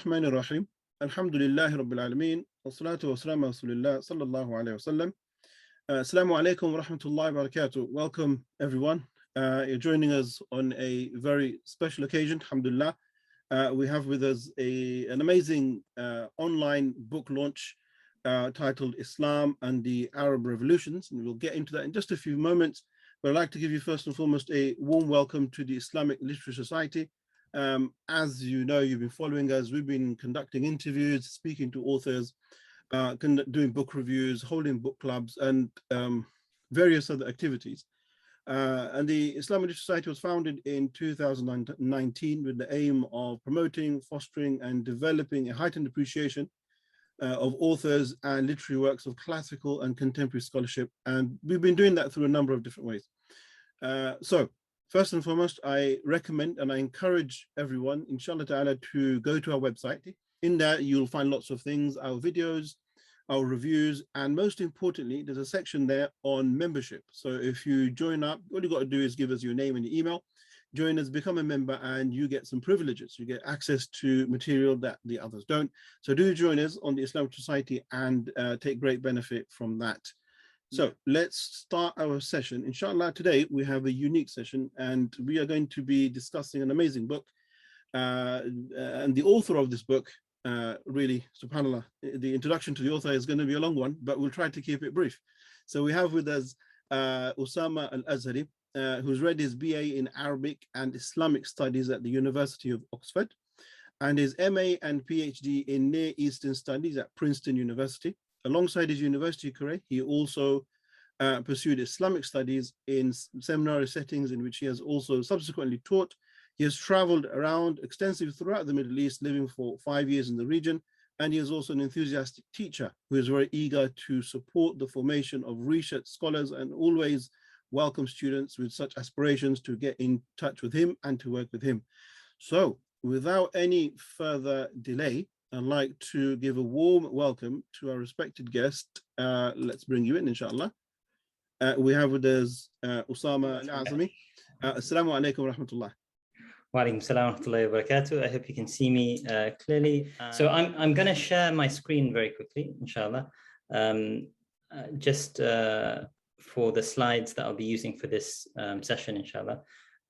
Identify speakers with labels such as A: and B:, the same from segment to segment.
A: الرحمن الرحيم الحمد لله رب العالمين والصلاة والسلام على رسول الله صلى الله عليه وسلم. Assalamu alaikum wa rahmatullahi wa barakatuh. Welcome everyone. You're joining us on a very special occasion, alhamdulillah. We have with us an amazing online book launch titled Islam and the Arab Revolutions, and we'll get into that in just a few moments. But I'd like to give you first and foremost a warm welcome to the Islamic Literary Society. As you know, you've been following us. We've been conducting interviews, speaking to authors, doing book reviews, holding book clubs, and various other activities. And the Islamic Literary Society was founded in 2019 with the aim of promoting, fostering, and developing a heightened appreciation of authors and literary works of classical and contemporary scholarship. And we've been doing that through a number of different ways. So first and foremost, I recommend and I encourage everyone, inshallah ta'ala, to go to our website. In there, you'll find lots of things, our videos, our reviews, and most importantly, there's a section there on membership. So if you join up, all you got to do is give us your name and your email, join us, become a member, and you get some privileges. You get access to material that the others don't. So do join us on the Islamic Society and take great benefit from that. So let's start our session. Inshallah, today we have a unique session and we are going to be discussing an amazing book. And the author of this book, really, subhanAllah, the introduction to the author is going to be a long one, but we'll try to keep it brief. So we have with us Usama al-Azhari, who's read his BA in Arabic and Islamic Studies at the University of Oxford, and his MA and PhD in Near Eastern Studies at Princeton University. Alongside his university career, he also pursued Islamic studies in seminary settings in which he has also subsequently taught. He has traveled around extensively throughout the Middle East, living for 5 years in the region, and he is also an enthusiastic teacher who is very eager to support the formation of research scholars and always welcome students with such aspirations to get in touch with him and to work with him. So without any further delay, I'd like to give a warm welcome to our respected guest. Let's bring you in, inshallah. We have with us Usama al-Azami. Assalamu alaikum wa rahmatullah.
B: Wa alaikum salam wa rahmatullahi wa barakatuh. I hope you can see me clearly. So I'm going to share my screen very quickly, inshallah, just for the slides that I'll be using for this session, inshallah.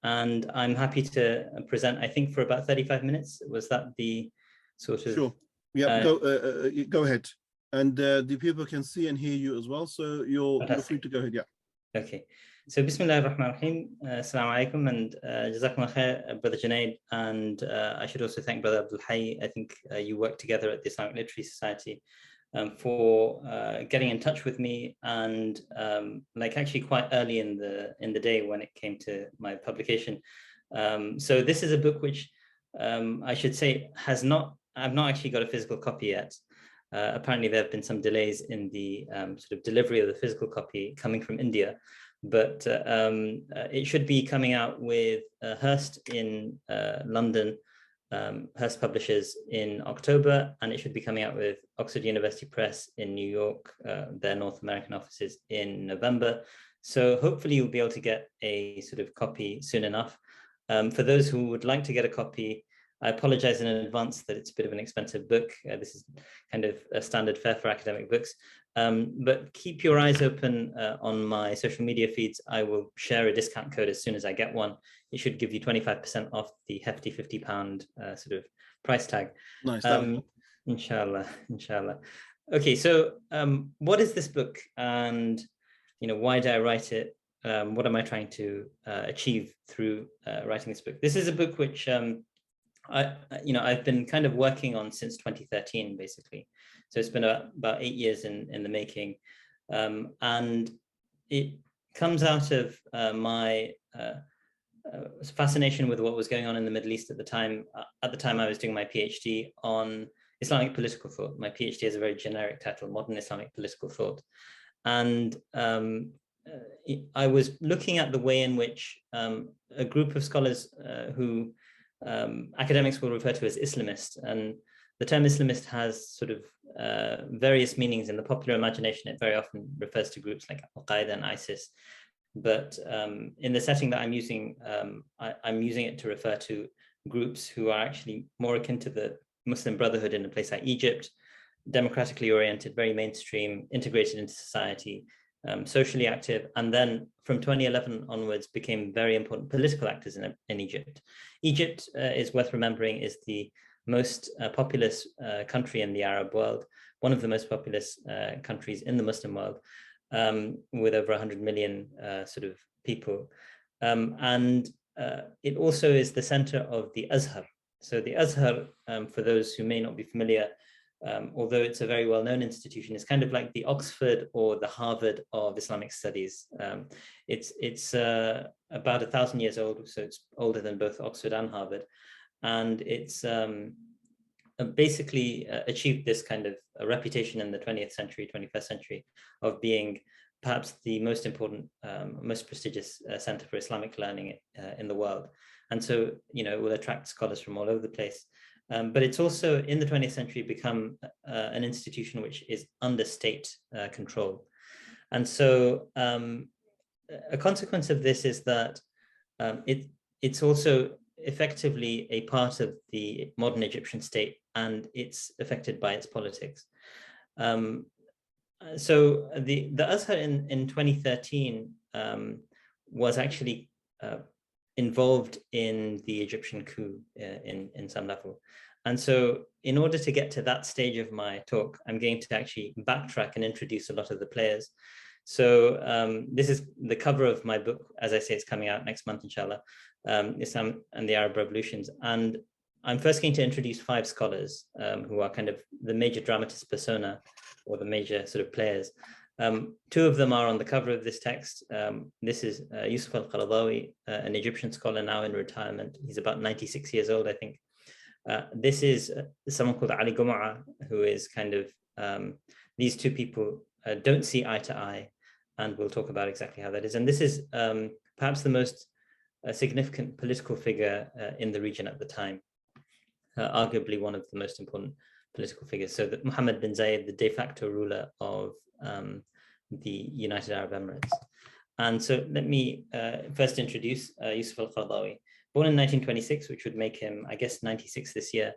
B: And I'm happy to present, I think, for about 35 minutes. Was that the sort of...
A: Sure. Yeah, go ahead. And the people can see and hear you as well. So you're free to go ahead. Yeah.
B: Okay. So Bismillah ar-Rahman ar-Rahim. Assalamu alaikum and Jazakumullah khair, Brother Junaid. And I should also thank Brother Abdul Hayy. I think you work together at the Islamic Literary Society for getting in touch with me, and like actually quite early in the day when it came to my publication. So this is a book which I should say I've not actually got a physical copy yet. Apparently there have been some delays in the sort of delivery of the physical copy coming from India, but it should be coming out with Hurst in London, Hurst Publishers in October, and it should be coming out with Oxford University Press in New York, their North American offices, in November. So hopefully you'll be able to get a sort of copy soon enough. For those who would like to get a copy, I apologize in advance that it's a bit of an expensive book. This is kind of a standard fare for academic books. But keep your eyes open on my social media feeds. I will share a discount code as soon as I get one. It should give you 25% off the hefty £50 sort of price tag.
A: Nice.
B: Inshallah, inshallah. Okay, so what is this book, and why did I write it? What am I trying to achieve through writing this book? This is a book which I've been kind of working on since 2013, basically. So it's been about 8 years in the making. And it comes out of my fascination with what was going on in the Middle East at the time. At the time I was doing my PhD on Islamic political thought. My PhD has a very generic title, Modern Islamic Political Thought. And I was looking at the way in which a group of scholars who academics will refer to as Islamist, and the term Islamist has sort of various meanings in the popular imagination. It very often refers to groups like al-Qaeda and ISIS, but in the setting that I'm using it to refer to groups who are actually more akin to the Muslim Brotherhood in a place like Egypt, democratically oriented, very mainstream, integrated into society, socially active, and then from 2011 onwards became very important political actors in Egypt. Egypt, is worth remembering, is the most populous country in the Arab world, one of the most populous countries in the Muslim world, with over 100 million sort of people. And it also is the center of the Azhar. So the Azhar, for those who may not be familiar, although it's a very well-known institution, it's kind of like the Oxford or the Harvard of Islamic studies. It's about 1,000 years old, so it's older than both Oxford and Harvard. And it's basically achieved this kind of a reputation in the 20th century, 21st century, of being perhaps the most important, most prestigious center for Islamic learning in the world. And so, it will attract scholars from all over the place. But it's also in the 20th century become an institution which is under state control. And so a consequence of this is that it's also effectively a part of the modern Egyptian state, and it's affected by its politics. So the Azhar in 2013 was actually involved in the Egyptian coup in some level. And so in order to get to that stage of my talk, I'm going to actually backtrack and introduce a lot of the players. So this is the cover of my book. As I say, it's coming out next month, inshallah, Islam and the Arab Revolutions. And I'm first going to introduce 5 scholars who are kind of the major dramatist persona, or the major sort of players. 2 of them are on the cover of this text. This is Yusuf al-Qaradawi, an Egyptian scholar now in retirement. He's about 96 years old, I think. This is someone called Gomaa, who is kind of, these 2 people don't see eye to eye, and we'll talk about exactly how that is. And this is perhaps the most significant political figure in the region at the time, arguably one of the most important political figures. So that Mohammed bin Zayed, the de facto ruler of the United Arab Emirates. And so let me first introduce Yusuf al-Qaradawi. Born in 1926, which would make him, I guess, 96 this year.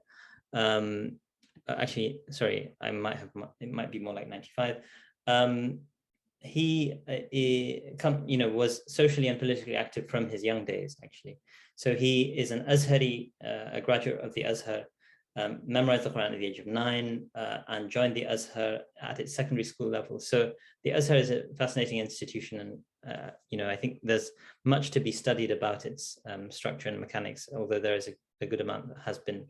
B: Actually, sorry, it might be more like 95. He was socially and politically active from his young days, actually. So he is an Azhari, a graduate of the Azhar, memorized the Quran at the age of 9, and joined the Azhar at its secondary school level. So the Azhar is a fascinating institution, and I think there's much to be studied about its structure and mechanics, although there is a good amount that has been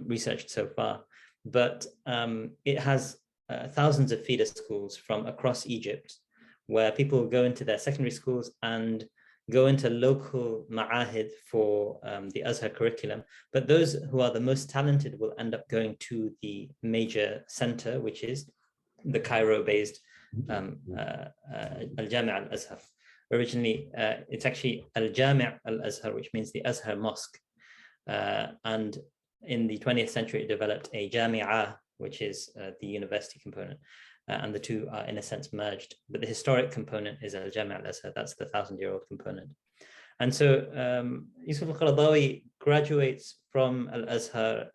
B: researched so far. But it has thousands of feeder schools from across Egypt, where people go into their secondary schools and go into local ma'ahid for the Azhar curriculum. But those who are the most talented will end up going to the major center, which is the Cairo-based al-Jami' al-Azhar. Originally, it's actually al-Jami' al-Azhar, which means the Azhar Mosque. And in the 20th century, it developed a Jami'ah, which is the university component. And the 2 are in a sense merged, but the historic component is al-Jami' al-Azhar. That's the 1,000-year-old component. And so Yusuf al-Qaradawi graduates from al-Azhar,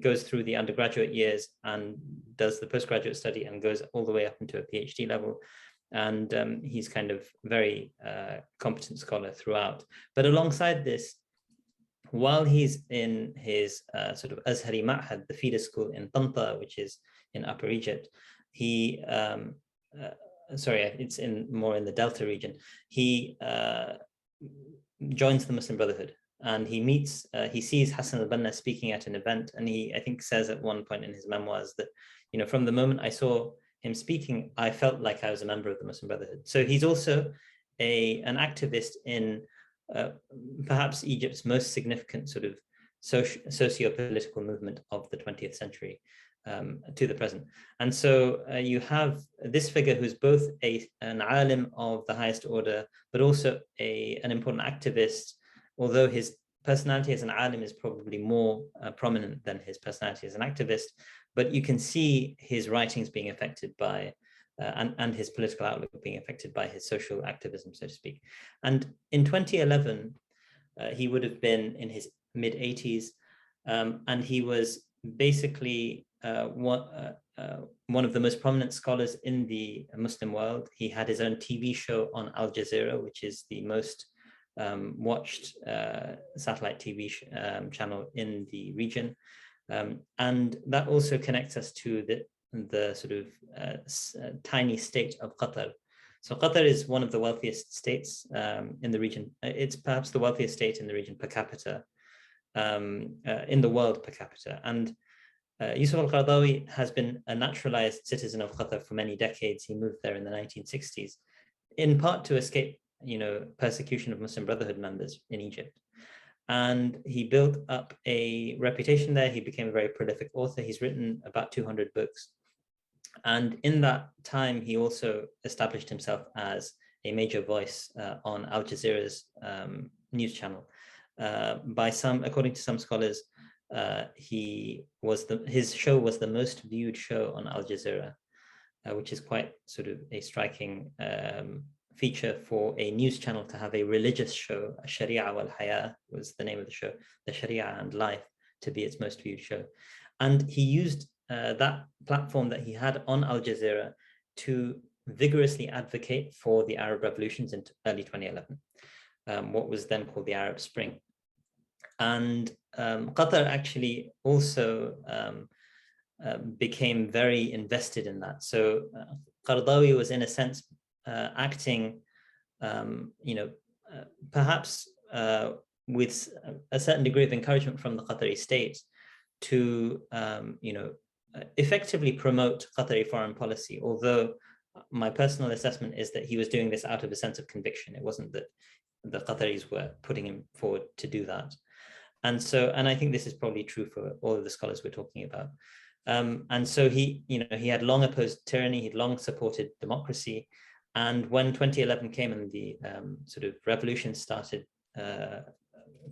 B: goes through the undergraduate years and does the postgraduate study and goes all the way up into a PhD level. And he's kind of very competent scholar throughout. But alongside this, while he's in his sort of Azhari Ma'had, the feeder school in Tanta, which is in Upper Egypt, he, it's more in the Delta region, he joins the Muslim Brotherhood, and he sees Hassan al-Banna speaking at an event, and he, I think, says at one point in his memoirs that, from the moment I saw him speaking, I felt like I was a member of the Muslim Brotherhood. So he's also an activist in perhaps Egypt's most significant sort of socio-political movement of the 20th century to the present. And so you have this figure who's both an alim of the highest order, but also an important activist, although his personality as an alim is probably more prominent than his personality as an activist. But you can see his writings being affected by and his political outlook being affected by his social activism, so to speak. And in 2011, he would have been in his mid-80s, And he was basically one of the most prominent scholars in the Muslim world. He had his own TV show on Al Jazeera, which is the most watched satellite TV channel in the region. And that also connects us to the sort of tiny state of Qatar. So Qatar is one of the wealthiest states in the region. It's perhaps the wealthiest state in the region per capita, in the world per capita. And Yusuf al-Qaradawi has been a naturalized citizen of Qatar for many decades. He moved there in the 1960s, in part to escape, persecution of Muslim Brotherhood members in Egypt. And he built up a reputation there. He became a very prolific author. He's written about 200 books. And in that time, he also established himself as a major voice on Al Jazeera's news channel. According to some scholars, his show was the most viewed show on Al Jazeera, which is quite sort of a striking feature for a news channel to have a religious show. Sharia wal Haya was the name of the show, the Sharia and Life, to be its most viewed show. And he used that platform that he had on Al Jazeera to vigorously advocate for the Arab revolutions in early 2011, what was then called the Arab Spring. And Qatar actually also became very invested in that. So Qaradawi was, in a sense, acting, perhaps with a certain degree of encouragement from the Qatari state to, effectively promote Qatari foreign policy. Although my personal assessment is that he was doing this out of a sense of conviction. It wasn't that the Qataris were putting him forward to do that. And I think this is probably true for all of the scholars we're talking about. And so he had long opposed tyranny, he'd long supported democracy. And when 2011 came and the sort of revolution started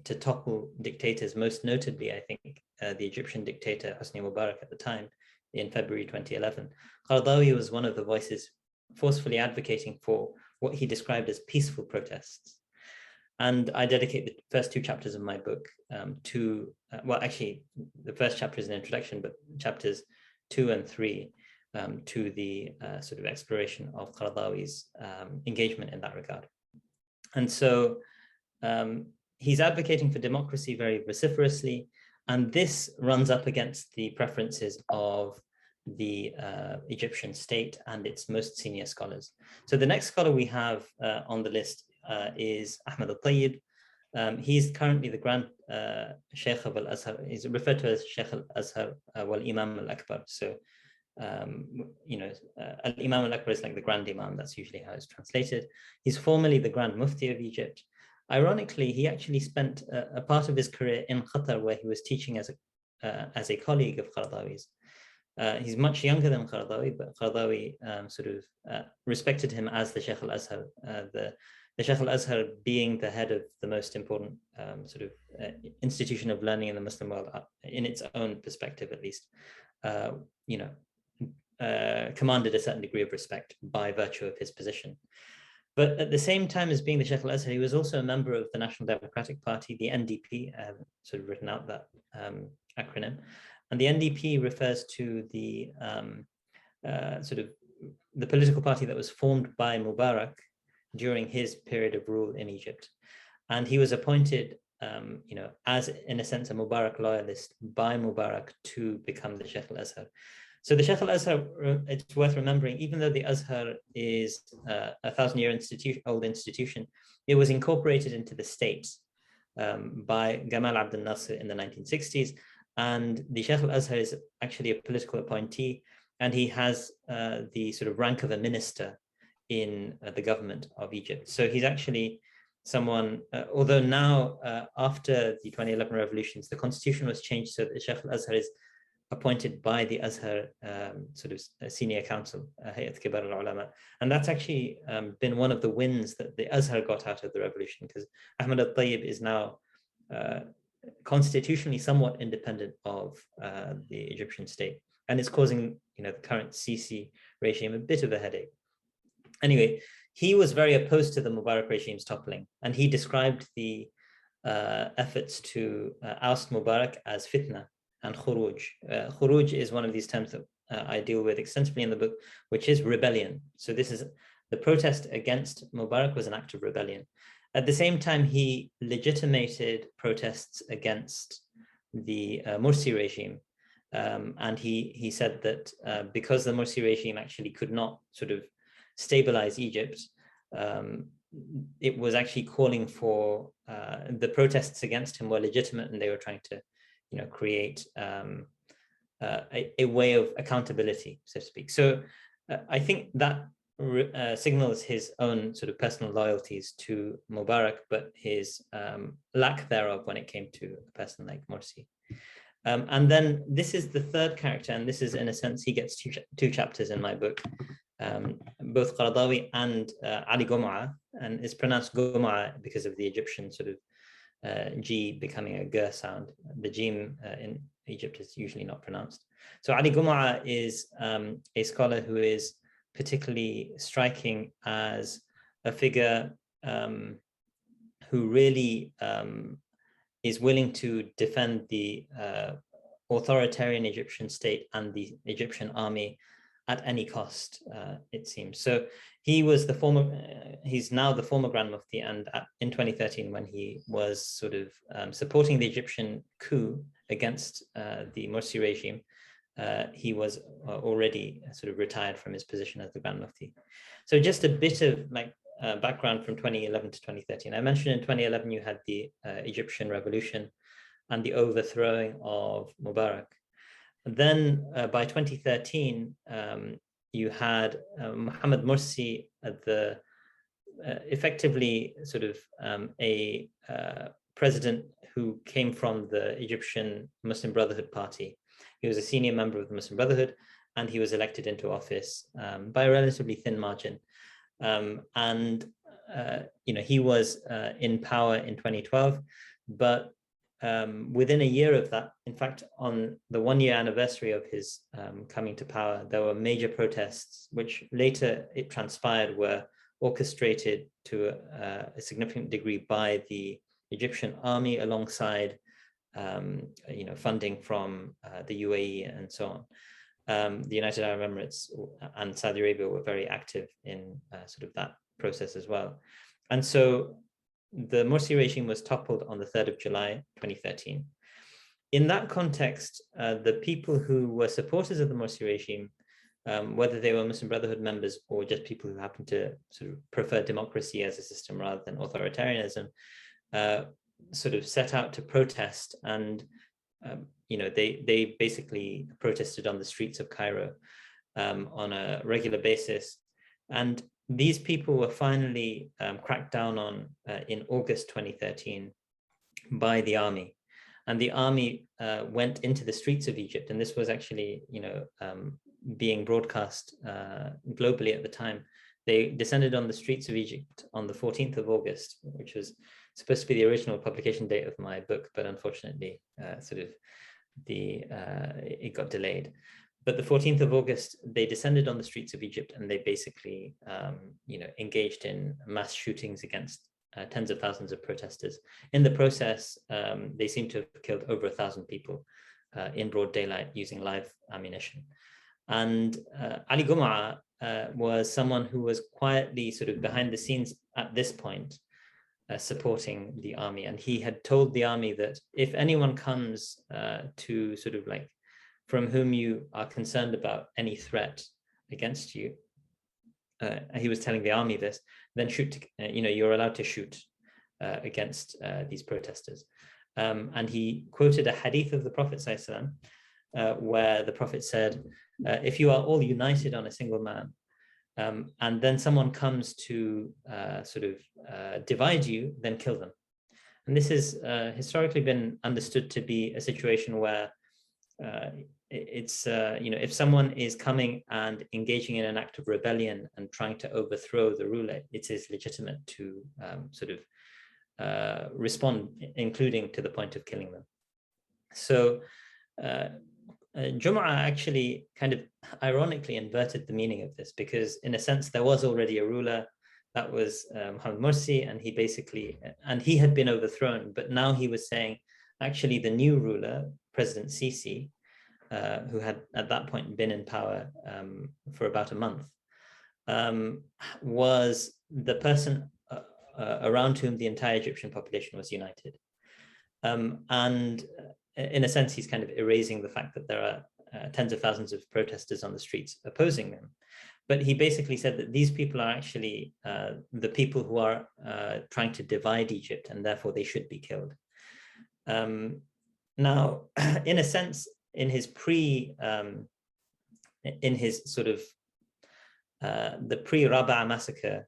B: to topple dictators, most notably, I think, the Egyptian dictator Hosni Mubarak at the time, in February 2011, Qaradawi was one of the voices forcefully advocating for what he described as peaceful protests. And I dedicate the first 2 chapters of my book to, actually, the first chapter is an introduction, but chapters 2 and 3 to the sort of exploration of Qaradawi's engagement in that regard. And so he's advocating for democracy very vociferously, and this runs up against the preferences of the Egyptian state and its most senior scholars. So the next scholar we have on the list is Ahmad al-Tayyib. He's currently the Grand Sheikh of al-Azhar. He's referred to as Sheikh al-Azhar wal Imam al-Akbar. So, al-Imam al-Akbar is like the Grand Imam. That's usually how it's translated. He's formerly the Grand Mufti of Egypt. Ironically, he actually spent a part of his career in Qatar, where he was teaching as a colleague of Qaradawi's. He's much younger than Qaradawi, but Qaradawi sort of respected him as the Sheikh al-Azhar, the Sheikh al-Azhar being the head of the most important sort of institution of learning in the Muslim world, in its own perspective at least, commanded a certain degree of respect by virtue of his position. But at the same time as being the Sheikh al-Azhar, he was also a member of the National Democratic Party, the NDP. I haven't sort of written out that acronym. And the NDP refers to the sort of the political party that was formed by Mubarak during his period of rule in Egypt. And he was appointed, as in a sense, a Mubarak loyalist by Mubarak to become the Sheikh al-Azhar. So the Sheikh al-Azhar, it's worth remembering, even though the Azhar is a 1,000-year old institution, it was incorporated into the state by Gamal Abdel Nasser in the 1960s. And the Sheikh al-Azhar is actually a political appointee, and he has the sort of rank of a minister in the government of Egypt. So he's actually someone, although now after the 2011 revolutions, the constitution was changed so that Sheikh al-Azhar is appointed by the Azhar sort of senior council, Hayat Kibar al-Ulama. And that's actually been one of the wins that the Azhar got out of the revolution, because Ahmad al-Tayyib is now constitutionally somewhat independent of the Egyptian state. And it's causing, the current Sisi regime a bit of a headache. Anyway, he was very opposed to the Mubarak regime's toppling, and he described the efforts to oust Mubarak as fitna and khuruj. Khuruj is one of these terms that I deal with extensively in the book, which is rebellion. So this is the protest against Mubarak was an act of rebellion. At the same time, he legitimated protests against the Morsi regime. And he said that because the Morsi regime actually could not sort of stabilize Egypt, it was actually calling for the protests against him were legitimate, and they were trying to, create a way of accountability, so to speak. So I think that signals his own sort of personal loyalties to Mubarak, but his lack thereof when it came to a person like Morsi. And then this is the third character, and this is, in a sense, he gets two chapters in my book, both Qaradawi and Ali Gomaa, and it's pronounced Gomaa because of the Egyptian sort of G becoming a G sound. The Jim in Egypt is usually not pronounced. So Ali Gomaa is a scholar who is particularly striking as a figure who really is willing to defend the authoritarian Egyptian state and the Egyptian army at any cost, it seems. So he was the former, he's now the former Grand Mufti, and in 2013, when he was sort of supporting the Egyptian coup against the Morsi regime, he was already sort of retired from his position as the Grand Mufti. So just a bit of like background from 2011 to 2013. I mentioned in 2011 you had the Egyptian revolution and the overthrowing of Mubarak. Then by 2013, you had Mohammed Morsi at the effectively sort of a president who came from the Egyptian Muslim Brotherhood Party. He was a senior member of the Muslim Brotherhood, and he was elected into office by a relatively thin margin. He was in power in 2012, but within a year of that, in fact, on the 1-year anniversary of his coming to power, there were major protests, which later it transpired were orchestrated to a significant degree by the Egyptian army alongside funding from the UAE and so on. The United Arab Emirates and Saudi Arabia were very active in sort of that process as well. And so the Morsi regime was toppled on the 3rd of July, 2013. In that context, the people who were supporters of the Morsi regime, whether they were Muslim Brotherhood members or just people who happened to sort of prefer democracy as a system rather than authoritarianism, sort of set out to protest, and they basically protested on the streets of Cairo on a regular basis. And these people were finally cracked down on in August 2013 by the army. And the army went into the streets of Egypt, and this was actually being broadcast globally at the time. They descended on the streets of Egypt on the 14th of August, which was supposed to be the original publication date of my book, but unfortunately it got delayed. But the 14th of August, they descended on the streets of Egypt, and they basically engaged in mass shootings against tens of thousands of protesters. In the process, they seem to have killed over 1,000 people in broad daylight using live ammunition. And Ali Gomaa was someone who was quietly sort of behind the scenes at this point, supporting the army. And he had told the army that if anyone comes to sort of like from whom you are concerned about any threat against you, he was telling the army this, then shoot, you're allowed to shoot against these protesters. And he quoted a hadith of the Prophet ﷺ, where the Prophet said, if you are all united on a single man, and then someone comes to divide you, then kill them. And this has historically been understood to be a situation where if someone is coming and engaging in an act of rebellion and trying to overthrow the ruler, it is legitimate to respond, including to the point of killing them. So Gomaa actually kind of ironically inverted the meaning of this, because in a sense there was already a ruler, That was Mohammed Morsi, and he had been overthrown, but now he was saying, actually, the new ruler, President Sisi, who had at that point been in power for about a month, was the person around whom the entire Egyptian population was united. And in a sense, he's kind of erasing the fact that there are tens of thousands of protesters on the streets opposing them. But he basically said that these people are actually the people who are trying to divide Egypt, and therefore they should be killed. Now, in a sense, in his sort of the pre-Rabaa massacre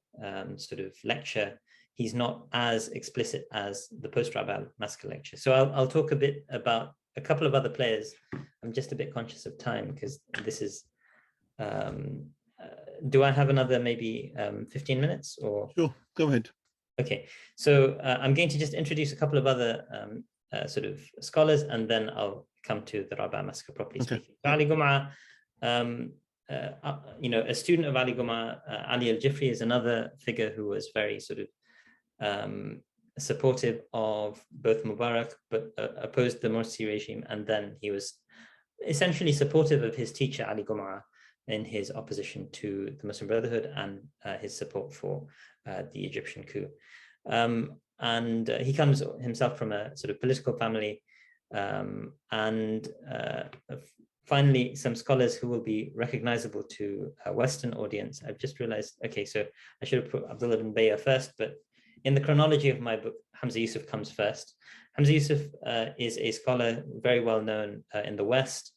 B: sort of lecture, he's not as explicit as the post-Rabaa massacre lecture. So I'll talk a bit about a couple of other players. I'm just a bit conscious of time because this is, do I have another maybe 15 minutes or? Sure,
A: go ahead.
B: Okay, so I'm going to just introduce a couple of other sort of scholars, and then I'll come to the Rabaa massacre properly speaking. So Ali Gomaa, you know, a student of Ali Gomaa, Ali al-Jifri is another figure who was very sort of supportive of both Mubarak, but opposed the Morsi regime. And then he was essentially supportive of his teacher, Ali Gomaa, in his opposition to the Muslim Brotherhood and his support for the Egyptian coup. And he comes himself from a sort of political family. And finally, some scholars who will be recognizable to a Western audience. I've just realized, okay, so I should have put Abdullah bin Bayyah first, but in the chronology of my book, Hamza Yusuf comes first. Hamza Yusuf is a scholar very well known in the West.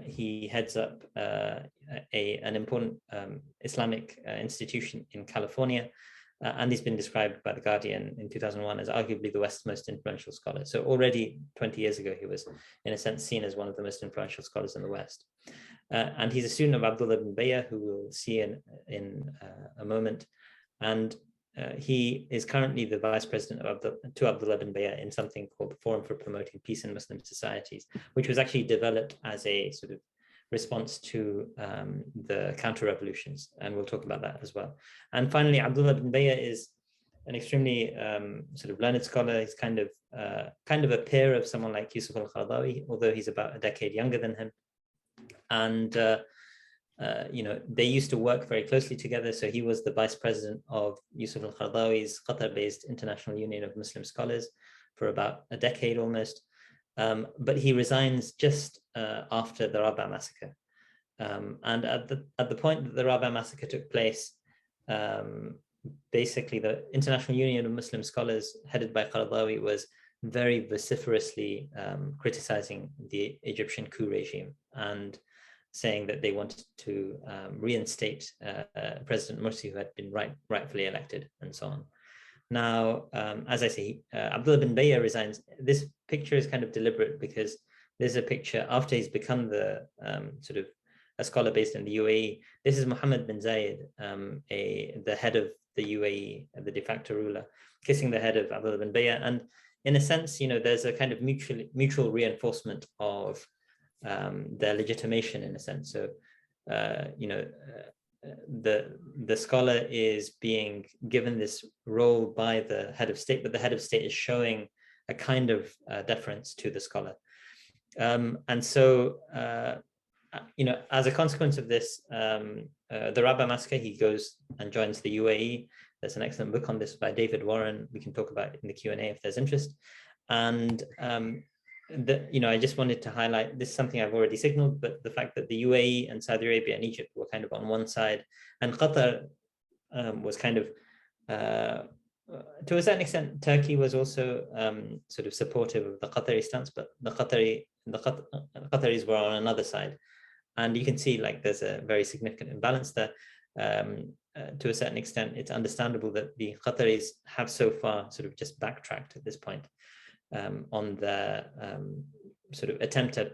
B: He heads up an important Islamic institution in California, and he's been described by The Guardian in 2001 as arguably the West's most influential scholar. So already 20 years ago, he was, in a sense, seen as one of the most influential scholars in the West. And he's a student of Abdullah bin Bayyah, who we'll see in a moment. And he is currently the vice president to Abdullah bin Bayyah in something called the Forum for Promoting Peace in Muslim Societies, which was actually developed as a sort of response to the counter-revolutions, and we'll talk about that as well. And finally, Abdullah bin Bayyah is an extremely sort of learned scholar. He's kind of a peer of someone like Yusuf al-Qaradawi, although he's about a decade younger than him. And you know, they used to work very closely together. So he was the vice president of Yusuf al-Qaradawi's Qatar-based International Union of Muslim Scholars for about a decade almost. But he resigns just after the Rabaa massacre. And at the point that the Rabaa massacre took place, basically the International Union of Muslim Scholars, headed by Qaradawi, was very vociferously criticizing the Egyptian coup regime and saying that they wanted to reinstate President Morsi, who had been rightfully elected, and so on. Now, as I say, Abdullah bin Bayyah resigns. This picture is kind of deliberate because there's a picture after he's become the sort of a scholar based in the UAE. This is Mohammed bin Zayed, the head of the UAE, the de facto ruler, kissing the head of Abdullah bin Bayyah. And in a sense, you know, there's a kind of mutual reinforcement of their legitimation, in a sense. So, you know, the scholar is being given this role by the head of state, but the head of state is showing a kind of deference to the scholar. And so, you know, as a consequence of this, the Rabaa massacre, he goes and joins the UAE. There's an excellent book on this by David Warren. We can talk about it in the Q&A if there's interest. And you know, I just wanted to highlight this, is something I've already signaled, but the fact that the UAE and Saudi Arabia and Egypt were kind of on one side, and Qatar was kind of, to a certain extent, Turkey was also sort of supportive of the Qatari stance, but the Qataris were on another side. And you can see like there's a very significant imbalance there. To a certain extent, it's understandable that the Qataris have so far sort of just backtracked at this point on their sort of attempt at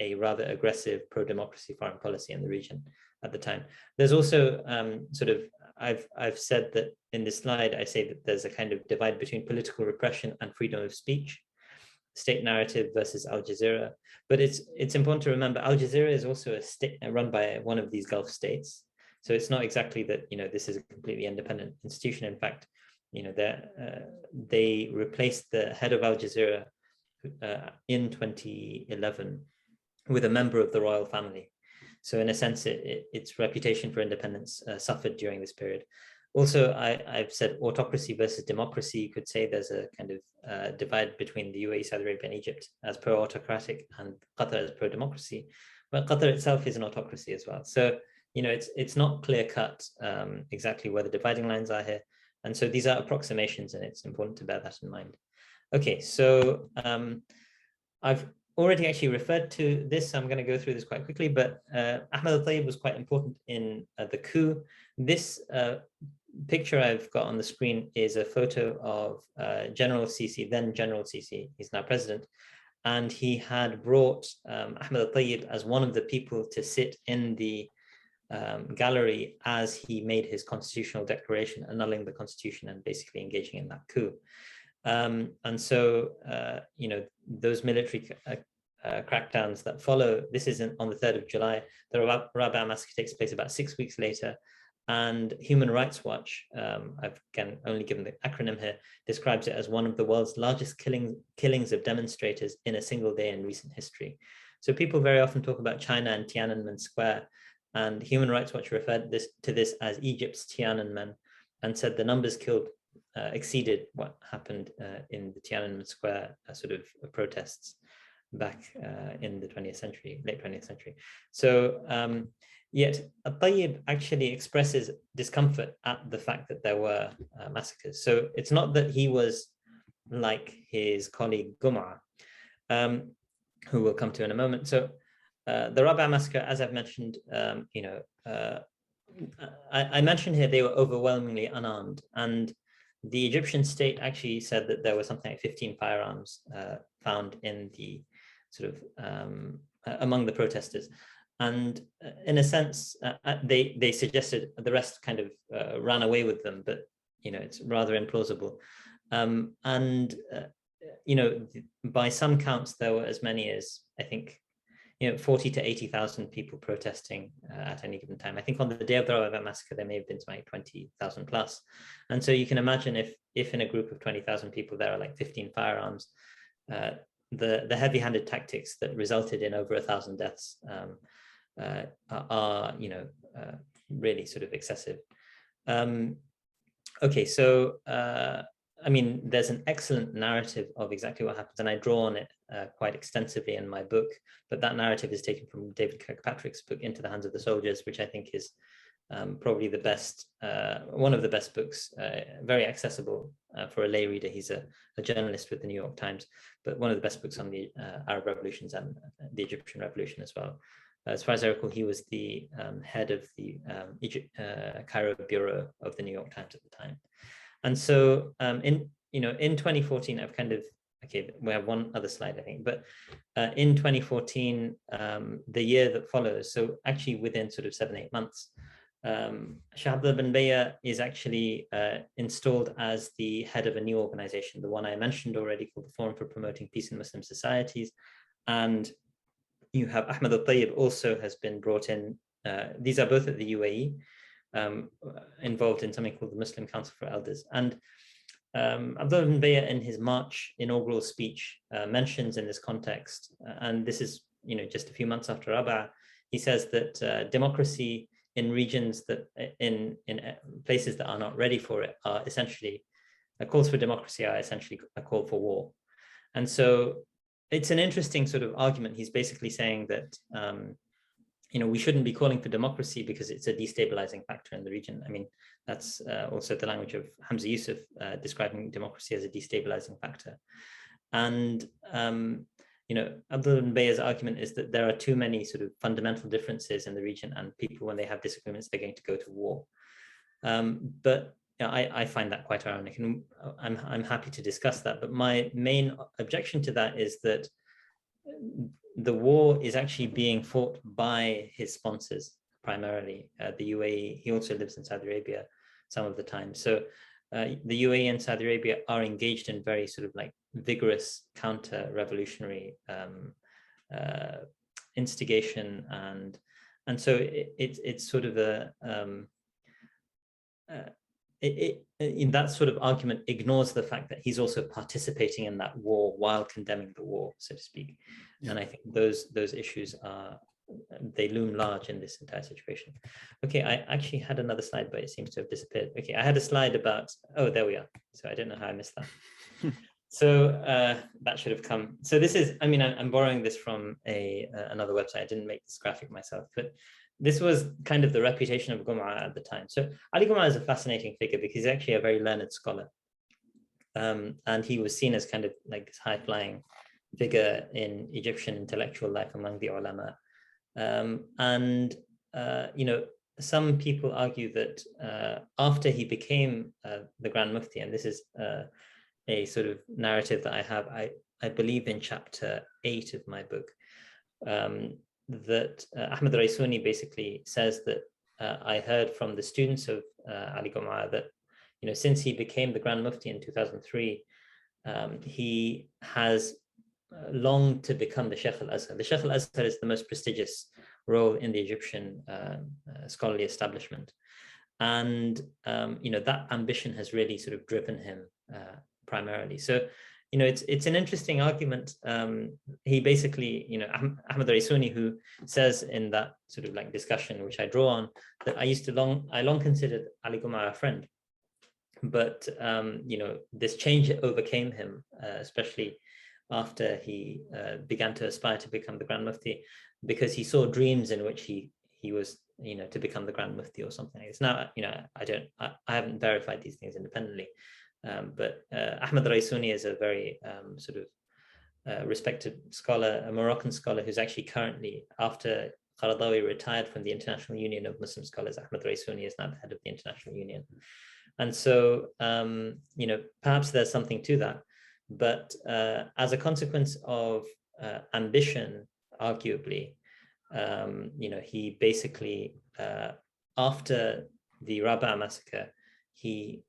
B: a rather aggressive pro-democracy foreign policy in the region at the time. There's also sort of, I've said that in this slide, I say that there's a kind of divide between political repression and freedom of speech, state narrative versus Al Jazeera. But it's important to remember Al Jazeera is also a state run by one of these Gulf states. So it's not exactly that, this is a completely independent institution. In fact, they replaced the head of Al Jazeera in 2011 with a member of the royal family. So in a sense, its reputation for independence suffered during this period. Also, I've said autocracy versus democracy. You could say there's a kind of divide between the UAE, Saudi Arabia, and Egypt as pro-autocratic and Qatar as pro-democracy. But Qatar itself is an autocracy as well. So, it's not clear-cut exactly where the dividing lines are here. And so these are approximations, and it's important to bear that in mind. Okay, so I've already actually referred to this, so I'm going to go through this quite quickly, but Ahmad al-Tayyib was quite important in the coup. This picture I've got on the screen is a photo of General Sisi, then General Sisi, he's now president, and he had brought Ahmad al-Tayyib as one of the people to sit in the gallery as he made his constitutional declaration, annulling the constitution and basically engaging in that coup. And so, those military crackdowns that follow, this is on the 3rd of July, the Rabaa massacre takes place about 6 weeks later, and Human Rights Watch, I've again only given the acronym here, describes it as one of the world's largest killings of demonstrators in a single day in recent history. So people very often talk about China and Tiananmen Square, and Human Rights Watch referred to this as Egypt's Tiananmen, and said the numbers killed exceeded what happened in the Tiananmen Square sort of protests back in the 20th century, late 20th century. So yet al-Tayyib actually expresses discomfort at the fact that there were massacres. So it's not that he was like his colleague Gomaa, who we'll come to in a moment. So the Rabaa massacre, as I've mentioned, I mentioned here they were overwhelmingly unarmed, and the Egyptian state actually said that there was something like 15 firearms found in the sort of among the protesters. And in a sense, they suggested the rest kind of ran away with them, but, it's rather implausible. By some counts, there were as many as, I think, 40 to 80,000 people protesting at any given time. I think on the day of the Rabaa massacre, there may have been like 20,000 plus. And so you can imagine if in a group of 20,000 people, there are like 15 firearms, the heavy-handed tactics that resulted in over 1,000 deaths are, really sort of excessive. Okay, so I mean, there's an excellent narrative of exactly what happens, and I draw on it quite extensively in my book, but that narrative is taken from David Kirkpatrick's book, Into the Hands of the Soldiers, which I think is probably the best, one of the best books, very accessible for a lay reader. He's a journalist with the New York Times, but one of the best books on the Arab revolutions and the Egyptian revolution as well. As far as I recall, he was the head of the Cairo bureau of the New York Times at the time. And so in 2014, I've kind of, okay, we have one other slide, I think, but in 2014, the year that follows, so actually within sort of 7-8 months, Shah Abdullah bin Bayyah is actually installed as the head of a new organization, the one I mentioned already, called the Forum for Promoting Peace in Muslim Societies. And you have Ahmad al-Tayyib also has been brought in. These are both at the UAE, involved in something called the Muslim Council for Elders. And Abdullah bin Bayyah, in his March inaugural speech, mentions in this context, and this is just a few months after Rabaa, he says that democracy in regions that in places that are not ready for it are essentially calls for democracy are essentially a call for war. And so it's an interesting sort of argument. He's basically saying that we shouldn't be calling for democracy because it's a destabilizing factor in the region. I mean, that's also the language of Hamza Yusuf, describing democracy as a destabilizing factor. And, Abdullah bin Bayyah's argument is that there are too many sort of fundamental differences in the region, and people, when they have disagreements, they're going to go to war. But I find that quite ironic, and I'm happy to discuss that. But my main objection to that is that the war is actually being fought by his sponsors, primarily the UAE. He also lives in Saudi Arabia some of the time. So the UAE and Saudi Arabia are engaged in very sort of like vigorous counter-revolutionary instigation and And so it's sort of in that sort of argument ignores the fact that he's also participating in that war while condemning the war, so to speak. Yeah. And I think those issues they loom large in this entire situation. Okay, I actually had another slide, but it seems to have disappeared. Okay, I had a slide about, oh, there we are. So I don't know how I missed that. So that should have come. So this is, I mean, I'm borrowing this from another website. I didn't make this graphic myself, but this was kind of the reputation of Gomaa at the time. So Ali Gomaa is a fascinating figure because he's actually a very learned scholar. And he was seen as kind of like this high-flying figure in Egyptian intellectual life among the ulama. You know, some people argue that after he became the Grand Mufti, and this is a sort of narrative that I have, I believe in chapter 8 of my book, that Ahmad Raisuni basically says that I heard from the students of Ali Gomaa that, you know, since he became the Grand Mufti in 2003, he has longed to become the Sheikh al-Azhar. The Sheikh al-Azhar is the most prestigious role in the Egyptian scholarly establishment. And, you know, that ambition has really sort of driven him primarily. So, you know, it's an interesting argument. He basically, you know, Ahmad Raisuni, who says in that sort of like discussion, which I draw on, that I long considered Ali Gomaa a friend. But, you know, this change overcame him, especially after he began to aspire to become the Grand Mufti, because he saw dreams in which he was, you know, to become the Grand Mufti or something. It's now, you know, I haven't verified these things independently, but Ahmad Raisuni is a very sort of respected scholar, a Moroccan scholar who's actually currently, after al-Qaradawi retired from the International Union of Muslim Scholars, Ahmad Raisuni is now the head of the International Union. And so, you know, perhaps there's something to that. But as a consequence of ambition, arguably, you know, he basically, after the Rabaa massacre, he,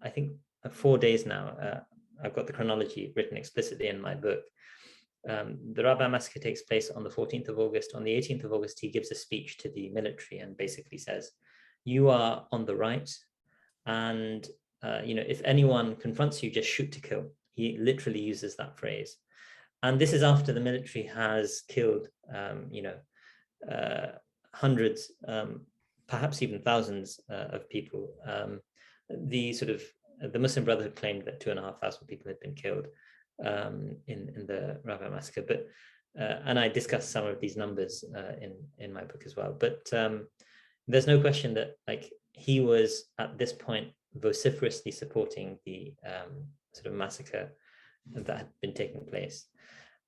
B: I think 4 days now, I've got the chronology written explicitly in my book. The Rabaa massacre takes place on the 14th of August. On the 18th of August, he gives a speech to the military and basically says, you are on the right. And, you know, if anyone confronts you, just shoot to kill. He literally uses that phrase. And this is after the military has killed, you know, hundreds, perhaps even thousands of people. The Muslim Brotherhood claimed that 2,500 people had been killed in the Rabaa massacre. But, and I discussed some of these numbers in my book as well. But there's no question that, like, he was at this point vociferously supporting the sort of massacre that had been taking place.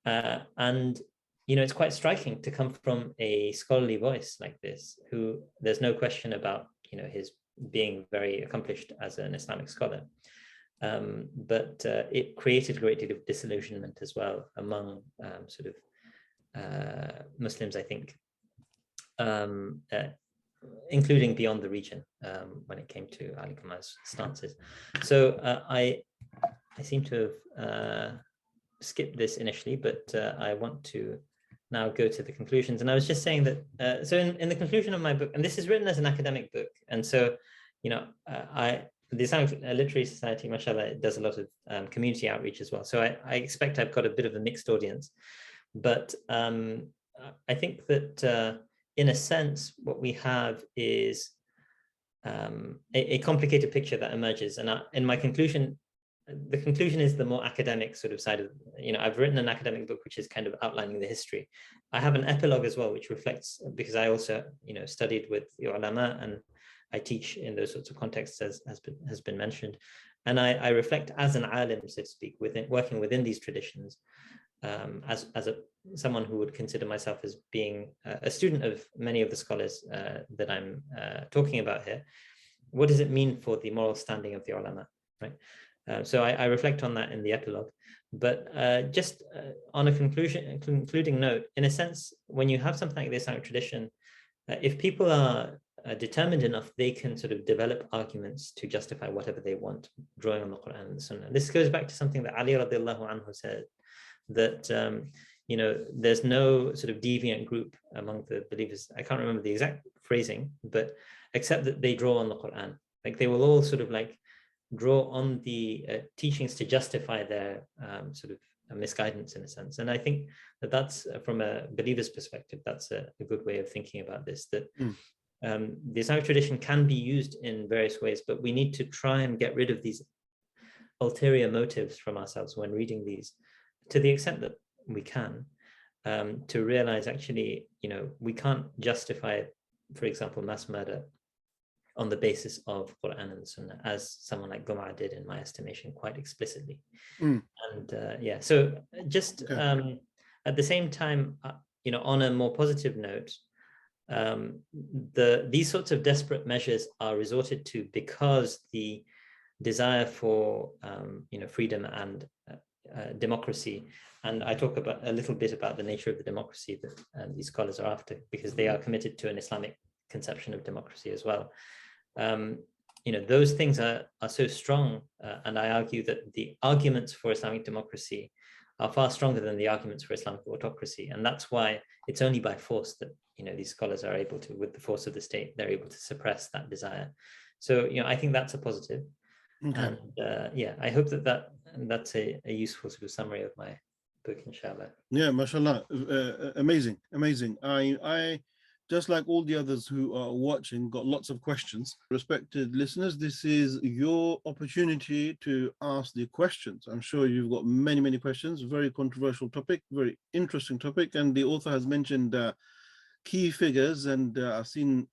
B: And, you know, it's quite striking to come from a scholarly voice like this, who there's no question about, you know, his being very accomplished as an Islamic scholar. But it created a great deal of disillusionment as well among sort of Muslims, I think, including beyond the region when it came to Ali Gomaa's stances. So I seem to have skipped this initially, but I want to now go to the conclusions. And I was just saying that, so in the conclusion of my book, and this is written as an academic book, and so, you know, the Islamic Literary Society, mashallah, does a lot of community outreach as well. So I expect I've got a bit of a mixed audience, but I think that in a sense, what we have is a complicated picture that emerges. And in my conclusion, the conclusion is the more academic sort of side of, you know, I've written an academic book which is kind of outlining the history. I have an epilogue as well, which reflects, because I also, you know, studied with the ulama and I teach in those sorts of contexts, as has been mentioned. And I reflect as an alim, so to speak, working within these traditions, as someone who would consider myself as being a student of many of the scholars that I'm talking about here. What does it mean for the moral standing of the ulama, right? So I reflect on that in the epilogue, but just on a concluding note, in a sense, when you have something like the Islamic tradition, if people are determined enough, they can sort of develop arguments to justify whatever they want, drawing on the Quran and the Sunnah. This goes back to something that Ali radiallahu anhu said, that there's no sort of deviant group among the believers. I can't remember the exact phrasing, but except that they draw on the Quran. Like they will all sort of like draw on the teachings to justify their sort of misguidance in a sense. And I think that that's from a believer's perspective, that's a good way of thinking about this, that the Islamic tradition can be used in various ways, but we need to try and get rid of these ulterior motives from ourselves when reading these to the extent that we can, to realize actually, we can't justify, for example, mass murder on the basis of Quran and Sunnah, as someone like Gomaa did, in my estimation, quite explicitly. And so just at the same time, on a more positive note, these sorts of desperate measures are resorted to because the desire for freedom and democracy, and I talk about a little bit about the nature of the democracy that these scholars are after, because they are committed to an Islamic conception of democracy as well. Those things are so strong, and I argue that the arguments for Islamic democracy are far stronger than the arguments for Islamic autocracy, and that's why it's only by force that these scholars are able to, with the force of the state, they're able to suppress that desire. So I think that's a positive. And I hope that's a useful sort of summary of my book, inshallah.
A: Yeah, mashallah, amazing. I just like all the others who are watching, got lots of questions. Respected listeners, this is your opportunity to ask the questions. I'm sure you've got many questions. Very controversial topic, very interesting topic, and the author has mentioned key figures, and I've seen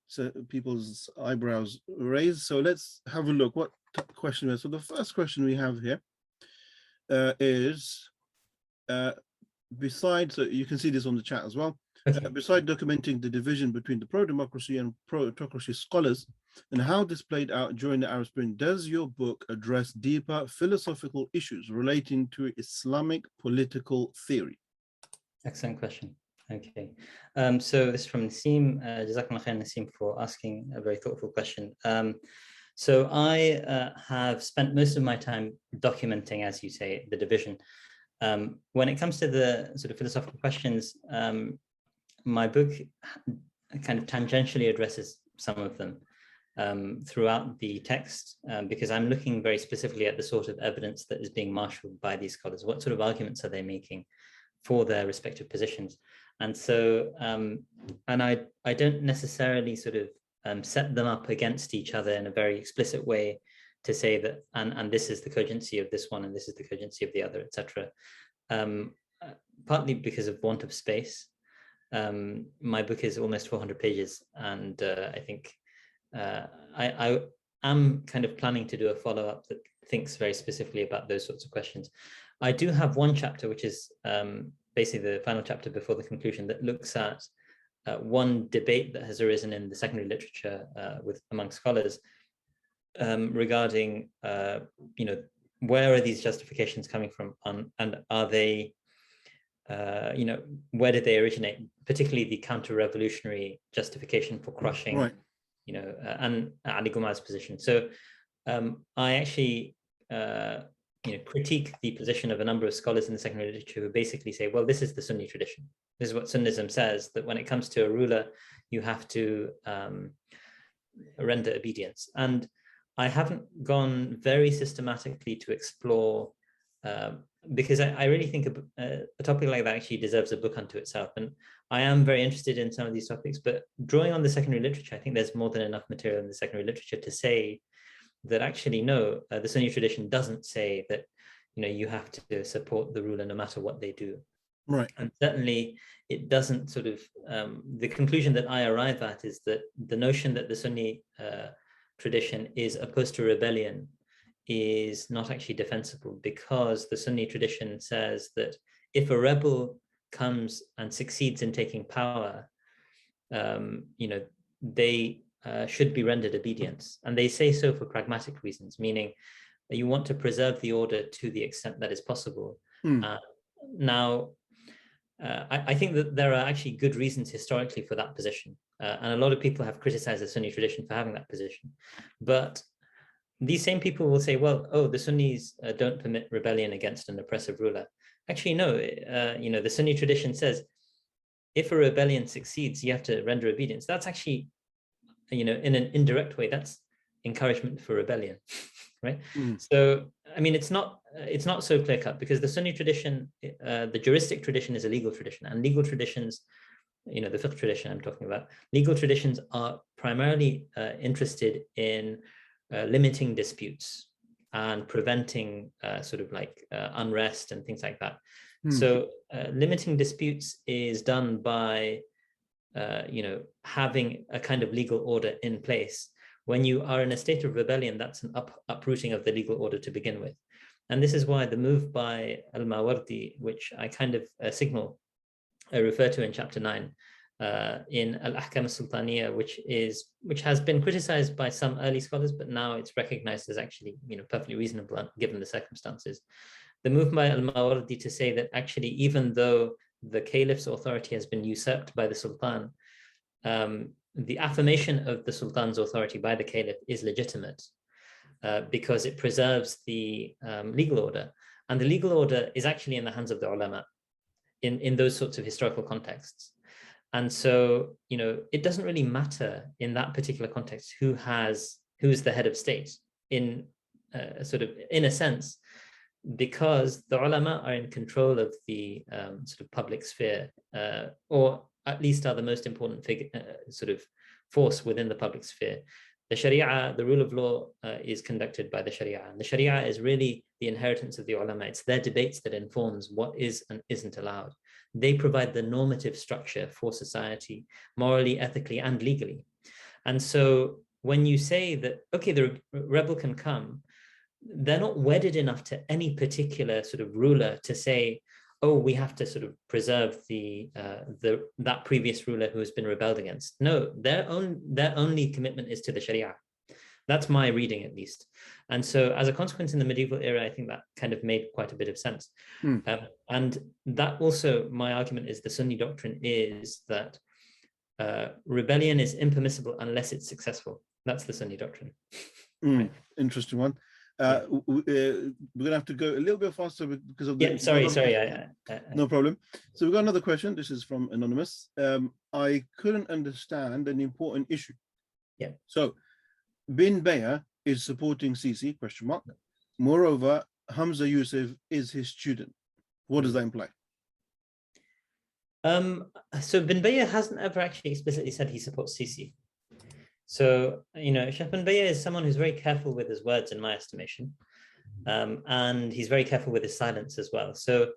A: people's eyebrows raised. So let's have a look what question is. So the first question we have here is, besides, you can see this on the chat as well, besides documenting the division between the pro-democracy and pro-autocracy scholars and how this played out during the Arab Spring, does your book address deeper philosophical issues relating to Islamic political theory?
B: Excellent question. Okay, so this is from Nassim. Jazakallah khair, Nassim, for asking a very thoughtful question. So I have spent most of my time documenting, as you say, the division. When it comes to the sort of philosophical questions, my book kind of tangentially addresses some of them throughout the text, because I'm looking very specifically at the sort of evidence that is being marshaled by these scholars. What sort of arguments are they making for their respective positions? And so, and I don't necessarily sort of set them up against each other in a very explicit way to say that, and this is the cogency of this one, and this is the cogency of the other, etc. Partly because of want of space. My book is almost 400 pages, and I think I am kind of planning to do a follow-up that thinks very specifically about those sorts of questions. I do have one chapter, which is basically the final chapter before the conclusion, that looks at one debate that has arisen in the secondary literature among scholars regarding, where are these justifications coming from, and are they, where did they originate? Particularly the counter-revolutionary justification for crushing, and Ali Gomaa's position. So I actually, critique the position of a number of scholars in the secondary literature who basically say, well, this is the Sunni tradition. This is what Sunnism says, that when it comes to a ruler, you have to render obedience. And I haven't gone very systematically to explore, because I really think a topic like that actually deserves a book unto itself. And I am very interested in some of these topics, but drawing on the secondary literature, I think there's more than enough material in the secondary literature to say that actually, no, the Sunni tradition doesn't say that, you have to support the ruler no matter what they do.
A: Right.
B: And certainly it doesn't sort of, the conclusion that I arrive at is that the notion that the Sunni tradition is opposed to rebellion is not actually defensible, because the Sunni tradition says that if a rebel comes and succeeds in taking power, they should be rendered obedience. And they say so for pragmatic reasons, meaning you want to preserve the order to the extent that is possible. Now, I think that there are actually good reasons historically for that position. And a lot of people have criticized the Sunni tradition for having that position. But these same people will say, well, oh, the Sunnis don't permit rebellion against an oppressive ruler. Actually, no, the Sunni tradition says if a rebellion succeeds, you have to render obedience. That's actually, in an indirect way, that's encouragement for rebellion, right? So, I mean, it's not so clear cut, because the Sunni tradition, the juristic tradition is a legal tradition, and legal traditions, the fiqh tradition I'm talking about, legal traditions are primarily interested in limiting disputes and preventing unrest and things like that. So limiting disputes is done by having a kind of legal order in place. When you are in a state of rebellion, that's an uprooting of the legal order to begin with. And this is why the move by al-Mawardi, which I kind of refer to in chapter 9, in al-Ahkam al-Sultaniyya, which has been criticized by some early scholars, but now it's recognized as actually perfectly reasonable given the circumstances. The move by al-Mawardi to say that actually, even though the caliph's authority has been usurped by the sultan, the affirmation of the sultan's authority by the caliph is legitimate, because it preserves the legal order, and the legal order is actually in the hands of the ulama in those sorts of historical contexts. And so, it doesn't really matter in that particular context who's the head of state in a sense, because the ulama are in control of the public sphere, or at least are the most important figure, force within the public sphere. The Sharia, the rule of law, is conducted by the Sharia, and the Sharia is really the inheritance of the ulama. It's their debates that informs what is and isn't allowed. They provide the normative structure for society, morally, ethically, and legally. And so when you say that, okay, the rebel can come, they're not wedded enough to any particular sort of ruler to say, oh, we have to sort of preserve that previous ruler who has been rebelled against. No, their only commitment is to the Sharia. That's my reading, at least. And so as a consequence, in the medieval era, I think that kind of made quite a bit of sense. And that also, my argument is, the Sunni doctrine is that rebellion is impermissible unless it's successful. That's the Sunni doctrine. Right.
A: Interesting one. We're gonna have to go a little bit faster because of the
B: sorry.
A: No problem. So we've got another question. This is from Anonymous. I couldn't understand an important issue. So bin Bayyah is supporting Sisi, ? Moreover, Hamza Yusuf is his student. What does that imply?
B: So bin Bayyah hasn't ever actually explicitly said he supports Sisi. So, Sheikh bin Bayyah is someone who's very careful with his words, in my estimation. And he's very careful with his silence as well. So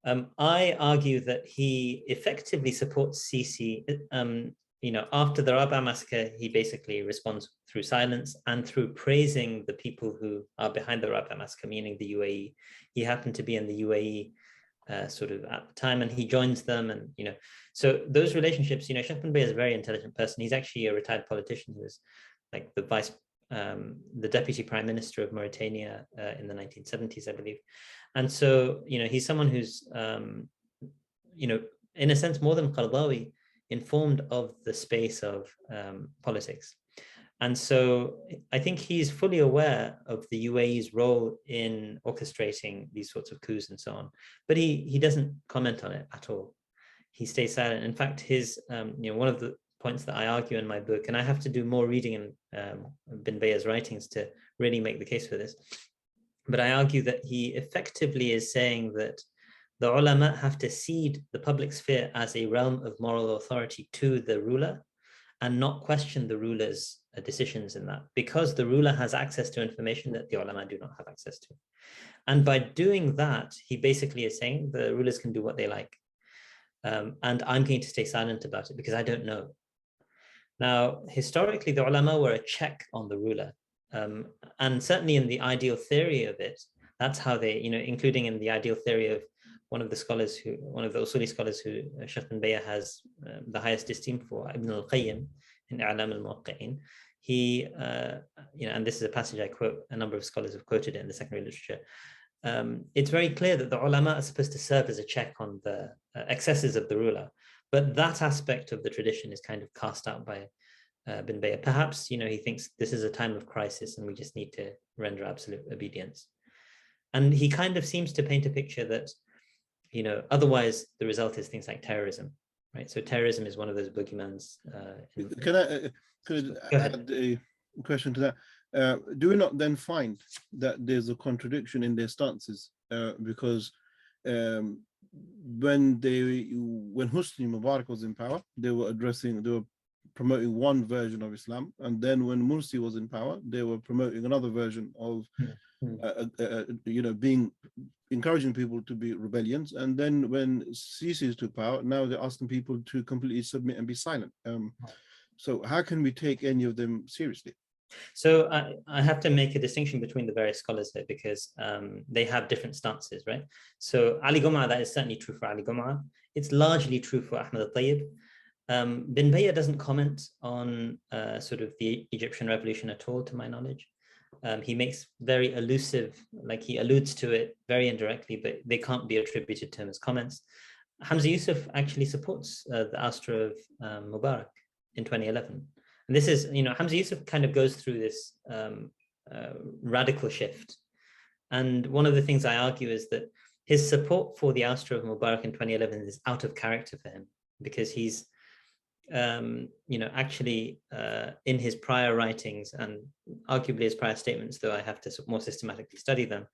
B: I argue that he effectively supports Sisi. After the Rabaa massacre, he basically responds through silence and through praising the people who are behind the Rabaa massacre, meaning the UAE. He happened to be in the UAE at the time, and he joins them, and so those relationships, Sheikh bin Bayyah is a very intelligent person. He's actually a retired politician who was like the deputy prime minister of Mauritania in the 1970s, I believe. And so he's someone who's in a sense, more than Qaradawi, informed of the space of politics. And so I think he's fully aware of the UAE's role in orchestrating these sorts of coups and so on, but he doesn't comment on it at all. He stays silent. In fact, his one of the points that I argue in my book, and I have to do more reading in bin Bayyah's writings to really make the case for this, but I argue that he effectively is saying that the ulama have to cede the public sphere as a realm of moral authority to the ruler and not question the ruler's decisions in that, because the ruler has access to information that the ulama do not have access to. And by doing that, he basically is saying the rulers can do what they like. And I'm going to stay silent about it because I don't know. Now, historically, the ulama were a check on the ruler. And certainly in the ideal theory of it, that's how they, including in the ideal theory of one of the Usuli scholars who Sheikh bin Bayyah has the highest esteem for, Ibn al-Qayyim in I'lam al-Muwaqqi'in. He, and this is a passage I quote, a number of scholars have quoted it in the secondary literature. It's very clear that the ulama are supposed to serve as a check on the excesses of the ruler, but that aspect of the tradition is kind of cast out by bin Bayyah. Perhaps, he thinks this is a time of crisis and we just need to render absolute obedience. And he kind of seems to paint a picture that, otherwise the result is things like terrorism, right? So terrorism is one of those boogeyman's.
A: Can I add a question to that? Do we not then find that there's a contradiction in their stances? Because when Hosni Mubarak was in power, they were promoting one version of Islam, and then when Mursi was in power, they were promoting another version of, encouraging people to be rebellions. And then when Sisi took power, now they're asking people to completely submit and be silent. So how can we take any of them seriously?
B: So I have to make a distinction between the various scholars here, because they have different stances, right? So Ali Gomaa, that is certainly true for Ali Gomaa. It's largely true for Ahmad al-Tayyib. Bin Bayyah doesn't comment on sort of the Egyptian revolution at all, to my knowledge. He makes very elusive, like he alludes to it very indirectly, but they can't be attributed to him as comments. Hamza Yusuf actually supports the ouster of Mubarak in 2011. And this is, Hamza Yusuf kind of goes through this radical shift. And one of the things I argue is that his support for the ouster of Mubarak in 2011 is out of character for him, because he's, actually in his prior writings and arguably his prior statements, though I have to more systematically study them,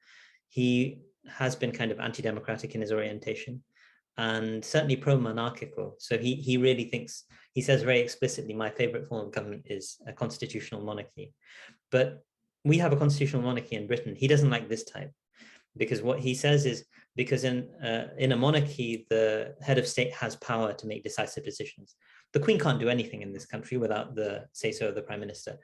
B: he has been kind of anti-democratic in his orientation and certainly pro-monarchical. So he really thinks, he says very explicitly, my favorite form of government is a constitutional monarchy. But we have a constitutional monarchy in Britain. He doesn't like this type, because what he says is, because in a monarchy, the head of state has power to make decisive decisions. The Queen can't do anything in this country without the say-so of the Prime Minister.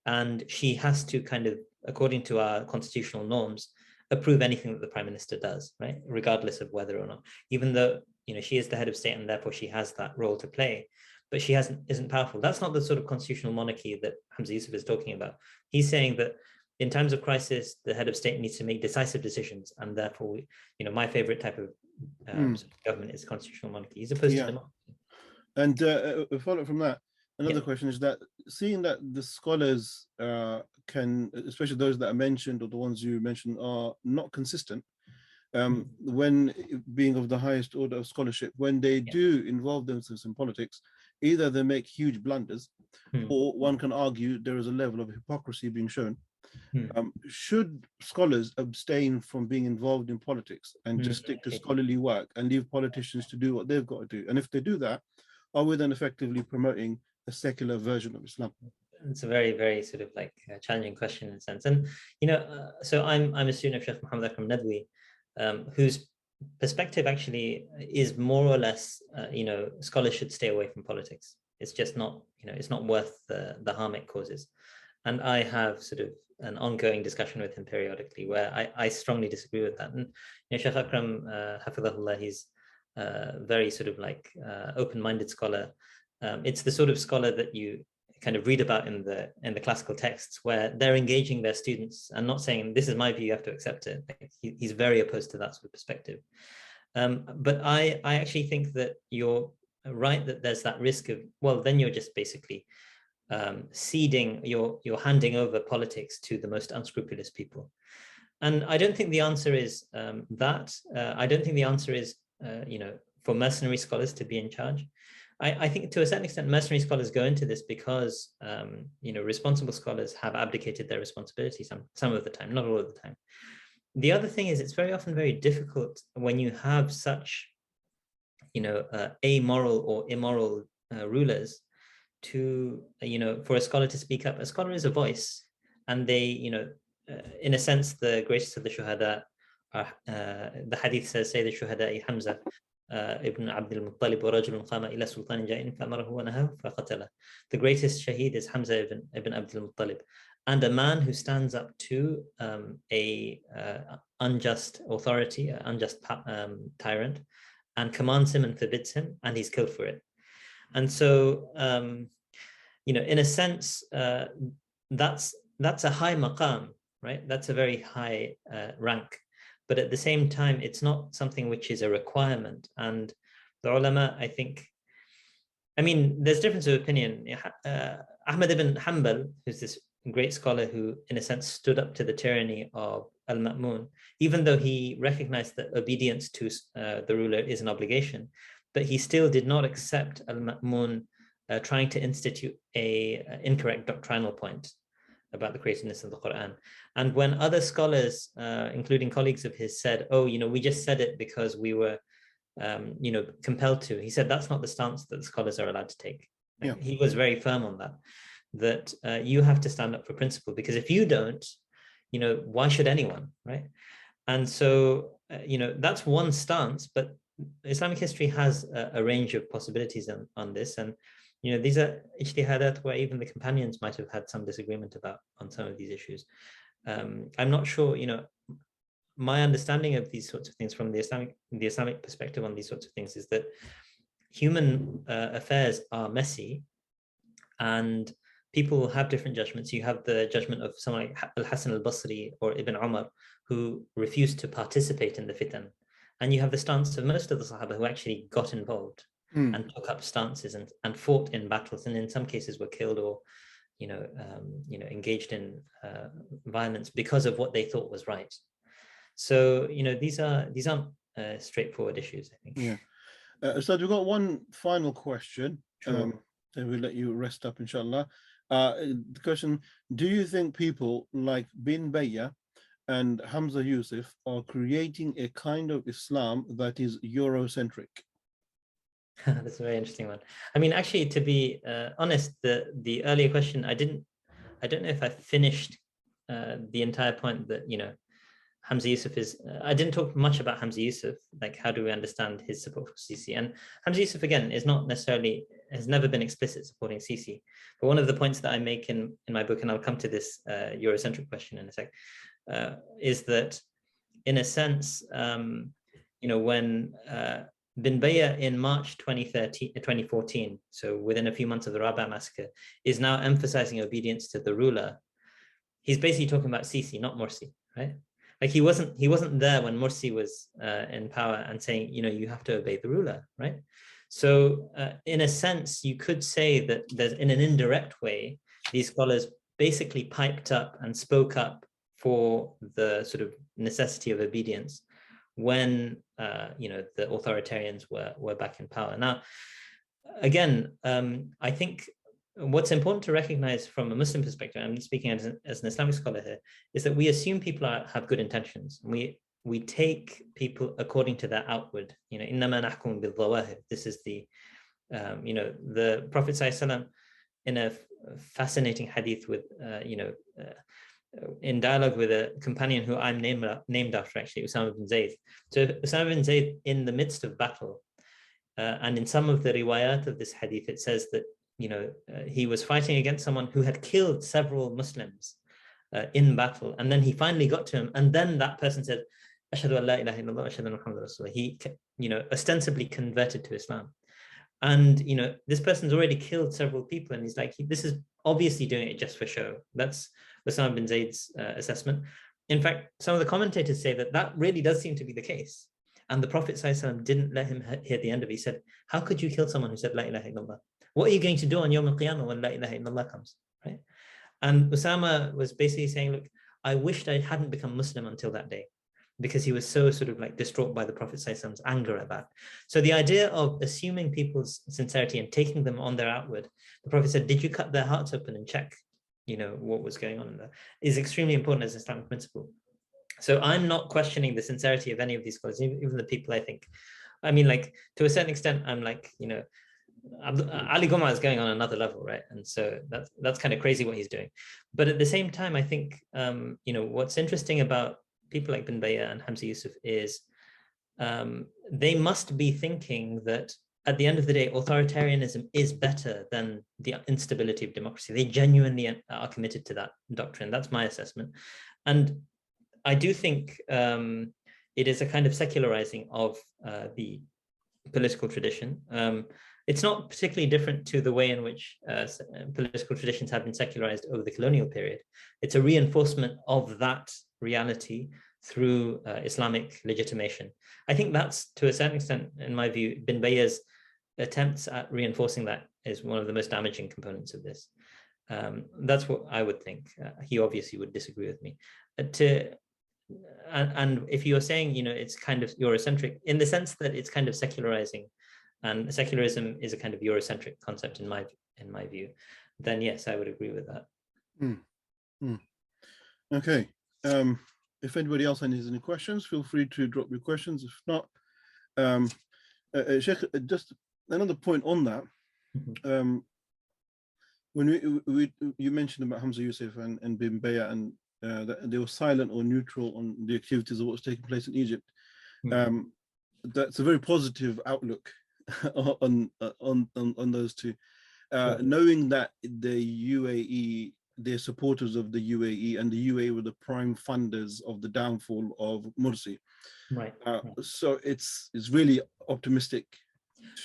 B: And she has to kind of, according to our constitutional norms, approve anything that the Prime Minister does, right? Regardless of whether or not, even though, she is the head of state and therefore she has that role to play, but she isn't powerful. That's not the sort of constitutional monarchy that Hamza Yusuf is talking about. He's saying that in times of crisis, the head of state needs to make decisive decisions, and therefore, my favorite type of government is constitutional monarchy. He's opposed to democracy.
A: And a follow from that, another question is that, seeing that the scholars can, especially those that are mentioned or the ones you mentioned, are not consistent, when being of the highest order of scholarship, when they do involve themselves in politics, either they make huge blunders, or one can argue there is a level of hypocrisy being shown. Should scholars abstain from being involved in politics and just stick to scholarly work and leave politicians to do what they've got to do? And if they do that, are we then effectively promoting a secular version of Islam?
B: It's a very, very sort of like challenging question in a sense. And, so I'm a student of Sheikh Muhammad Akram Nadwi, whose perspective actually is more or less, scholars should stay away from politics. It's just not, it's not worth the harm it causes. And I have sort of an ongoing discussion with him periodically where I strongly disagree with that. And Sheikh Akram, Hafidhahullah, he's very sort of like open-minded scholar. It's the sort of scholar that you kind of read about in the classical texts, where they're engaging their students and not saying, this is my view, you have to accept it. Like, he's very opposed to that sort of perspective. But I actually think that you're right, that there's that risk of, well, then you're just basically ceding, you're handing over politics to the most unscrupulous people. And I don't think the answer is that. I don't think the answer is, for mercenary scholars to be in charge. I think to a certain extent, mercenary scholars go into this because, responsible scholars have abdicated their responsibility some of the time, not all of the time. The other thing is, it's very often very difficult when you have such, amoral or immoral rulers to, for a scholar to speak up. A scholar is a voice, and they, in a sense, the greatest of the shuhada, the hadith says, say the shuhada Hamza ibn Abdul Muttalib wa rajulun qama ila sultanin ja'in fa'amarahu wa nahahu faqatala. The greatest shaheed is Hamza ibn Abdul Muttalib, and a man who stands up to a unjust authority, an unjust tyrant, and commands him and forbids him, and he's killed for it. And so, in a sense, that's a high maqam, right? That's a very high rank. But at the same time, it's not something which is a requirement. And the ulama, I think, there's difference of opinion. Ahmad ibn Hanbal, who's this great scholar who, in a sense, stood up to the tyranny of al-Ma'mun, even though he recognized that obedience to the ruler is an obligation, but he still did not accept al-Ma'mun trying to institute a incorrect doctrinal point about the createdness of the Quran. And when other scholars, including colleagues of his, said, oh, we just said it because we were, compelled to, he said, that's not the stance that the scholars are allowed to take. Like, yeah. He was very firm on that you have to stand up for principle, because if you don't, why should anyone, right? And so, that's one stance, but Islamic history has a range of possibilities on this. And, these are ijtihadat where even the companions might have had some disagreement about on some of these issues. I'm not sure, my understanding of these sorts of things from the Islamic perspective on these sorts of things is that human affairs are messy, and people have different judgments. You have the judgment of someone like al-Hasan al-Basri or Ibn Umar, who refused to participate in the fitan. And you have the stance of most of the Sahaba who actually got involved and took up stances and fought in battles, and in some cases were killed or, engaged in violence because of what they thought was right. So, these aren't straightforward issues, I think.
A: Yeah. So we've got one final question.
B: Sure.
A: Then we'll let you rest up, inshallah. The question: do you think people like bin Bayyah and Hamza Yusuf are creating a kind of Islam that is Eurocentric?
B: That's a very interesting one. I mean, actually, to be honest, the earlier question, I don't know if I finished the entire point that, Hamza Yusuf is, I didn't talk much about Hamza Yusuf, like how do we understand his support for Sisi? And Hamza Yusuf, again, is not necessarily, has never been explicit supporting Sisi. But one of the points that I make in my book, and I'll come to this Eurocentric question in a sec, is that in a sense, when bin Bayyah in March 2014, so within a few months of the Rabaa massacre, is now emphasizing obedience to the ruler, he's basically talking about Sisi, not Morsi, right? Like he wasn't there when Morsi was in power and saying, you have to obey the ruler, right? So in a sense, you could say that there's, in an indirect way, these scholars basically piped up and spoke up for the sort of necessity of obedience when the authoritarians were back in power. Now, again, I think what's important to recognize from a Muslim perspective, I'm speaking as an Islamic scholar here, is that we assume people have good intentions. We take people according to their outward. إِنَّمَا نَحْكُمُ بِالظَّوَاهِرِ. This is the Prophet ﷺ, in a fascinating hadith with in dialogue with a companion who I'm named after, actually, Usama bin Zayd. So Usama bin Zayd, in the midst of battle, and in some of the riwayat of this hadith, it says that he was fighting against someone who had killed several Muslims in battle, and then he finally got to him, and then that person said, "Ashhadu an la ilaha illallah, ashhadu anna Muhammadan Rasulullah." He, ostensibly converted to Islam, and this person's already killed several people, and he's like, this is obviously doing it just for show. That's Usama bin Zayd's assessment. In fact, some of the commentators say that really does seem to be the case. And the Prophet ﷺ didn't let him hear the end of it. He said, how could you kill someone who said La ilaha illallah? What are you going to do on Yawm al-Qiyamah when La ilaha illallah comes, right? And Usama was basically saying, look, I wished I hadn't become Muslim until that day, because he was so sort of like distraught by the Prophet ﷺ's anger at that. So the idea of assuming people's sincerity and taking them on their outward, the Prophet said, did you cut their hearts open and check, what was going on in there, is extremely important as an Islamic principle. So I'm not questioning the sincerity of any of these scholars, even the people I think, like to a certain extent, I'm like, Ali Gomaa is going on another level, right? And so that's kind of crazy what he's doing. But at the same time, I think, what's interesting about people like bin Bayyah and Hamza Yusuf is they must be thinking that at the end of the day, authoritarianism is better than the instability of democracy. They genuinely are committed to that doctrine. That's my assessment. And I do think it is a kind of secularizing of the political tradition. It's not particularly different to the way in which political traditions have been secularized over the colonial period. It's a reinforcement of that reality through Islamic legitimation. I think that's, to a certain extent, in my view, bin Bayyah's attempts at reinforcing that is one of the most damaging components of this. That's what I would think. He obviously would disagree with me. And if you're saying, it's kind of Eurocentric in the sense that it's kind of secularizing, and secularism is a kind of Eurocentric concept in my view, then yes, I would agree with that.
A: Okay. If anybody else has any questions, feel free to drop your questions. If not, Sheikh, just another point on that. When you mentioned about Hamza Yusuf and bin Bayyah, and that they were silent or neutral on the activities of what's taking place in Egypt. That's a very positive outlook on those two. Sure. Knowing that the UAE, they're supporters of the UAE, and the UAE were the prime funders of the downfall of Morsi.
B: Right.
A: So it's really optimistic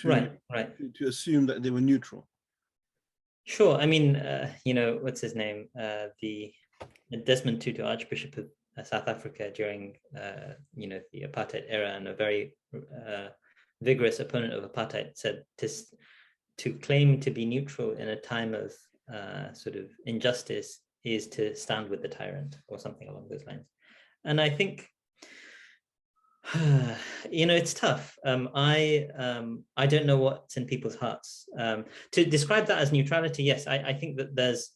A: to assume that they were neutral.
B: Sure. I mean, what's his name? The Desmond Tutu, Archbishop of South Africa during, the apartheid era, and a very vigorous opponent of apartheid, said to claim to be neutral in a time of sort of injustice is to stand with the tyrant, or something along those lines. And I think, it's tough. I don't know what's in people's hearts. To describe that as neutrality, yes, I think that there's,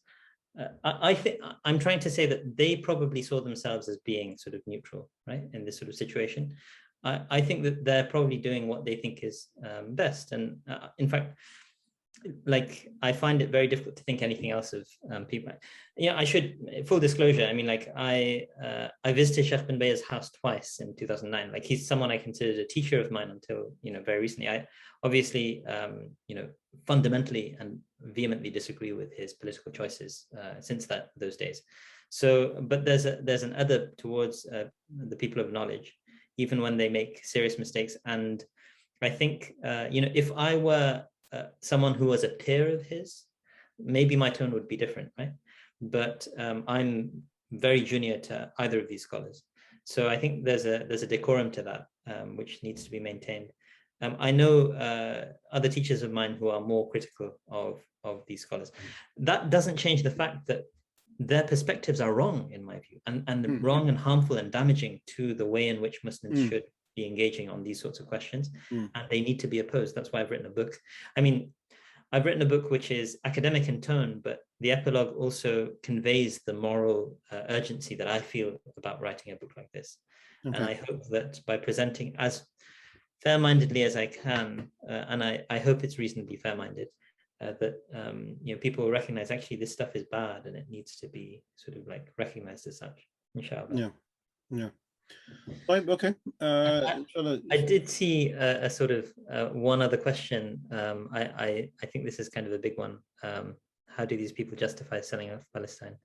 B: I think I'm trying to say that they probably saw themselves as being sort of neutral, right, in this sort of situation. I think that they're probably doing what they think is best. And in fact, like, I find it very difficult to think anything else of people. I should, full disclosure, I mean, like, I visited Sheikh bin Bayyah's house twice in 2009. Like, he's someone I considered a teacher of mine until, very recently. I obviously, fundamentally and vehemently disagree with his political choices since those days. So, but there's an adab towards the people of knowledge, even when they make serious mistakes. And I think, if I were someone who was a peer of his, maybe my tone would be different, right? But I'm very junior to either of these scholars, so I think there's a decorum to that, which needs to be maintained. I know other teachers of mine who are more critical of these scholars. That doesn't change the fact that their perspectives are wrong, in my view, and wrong and harmful and damaging to the way in which Muslims should be engaging on these sorts of questions, and they need to be opposed. That's why I've written a book. I mean, I've written a book which is academic in tone, but the epilogue also conveys the moral urgency that I feel about writing a book like this. Okay. And I hope that by presenting as fair-mindedly as I can, and I hope it's reasonably fair-minded, that people will recognize actually this stuff is bad and it needs to be sort of like recognized as such, inshallah.
A: Yeah. Right, okay.
B: I did see a sort of one other question. I think this is kind of a big one. How do these people justify selling off Palestine?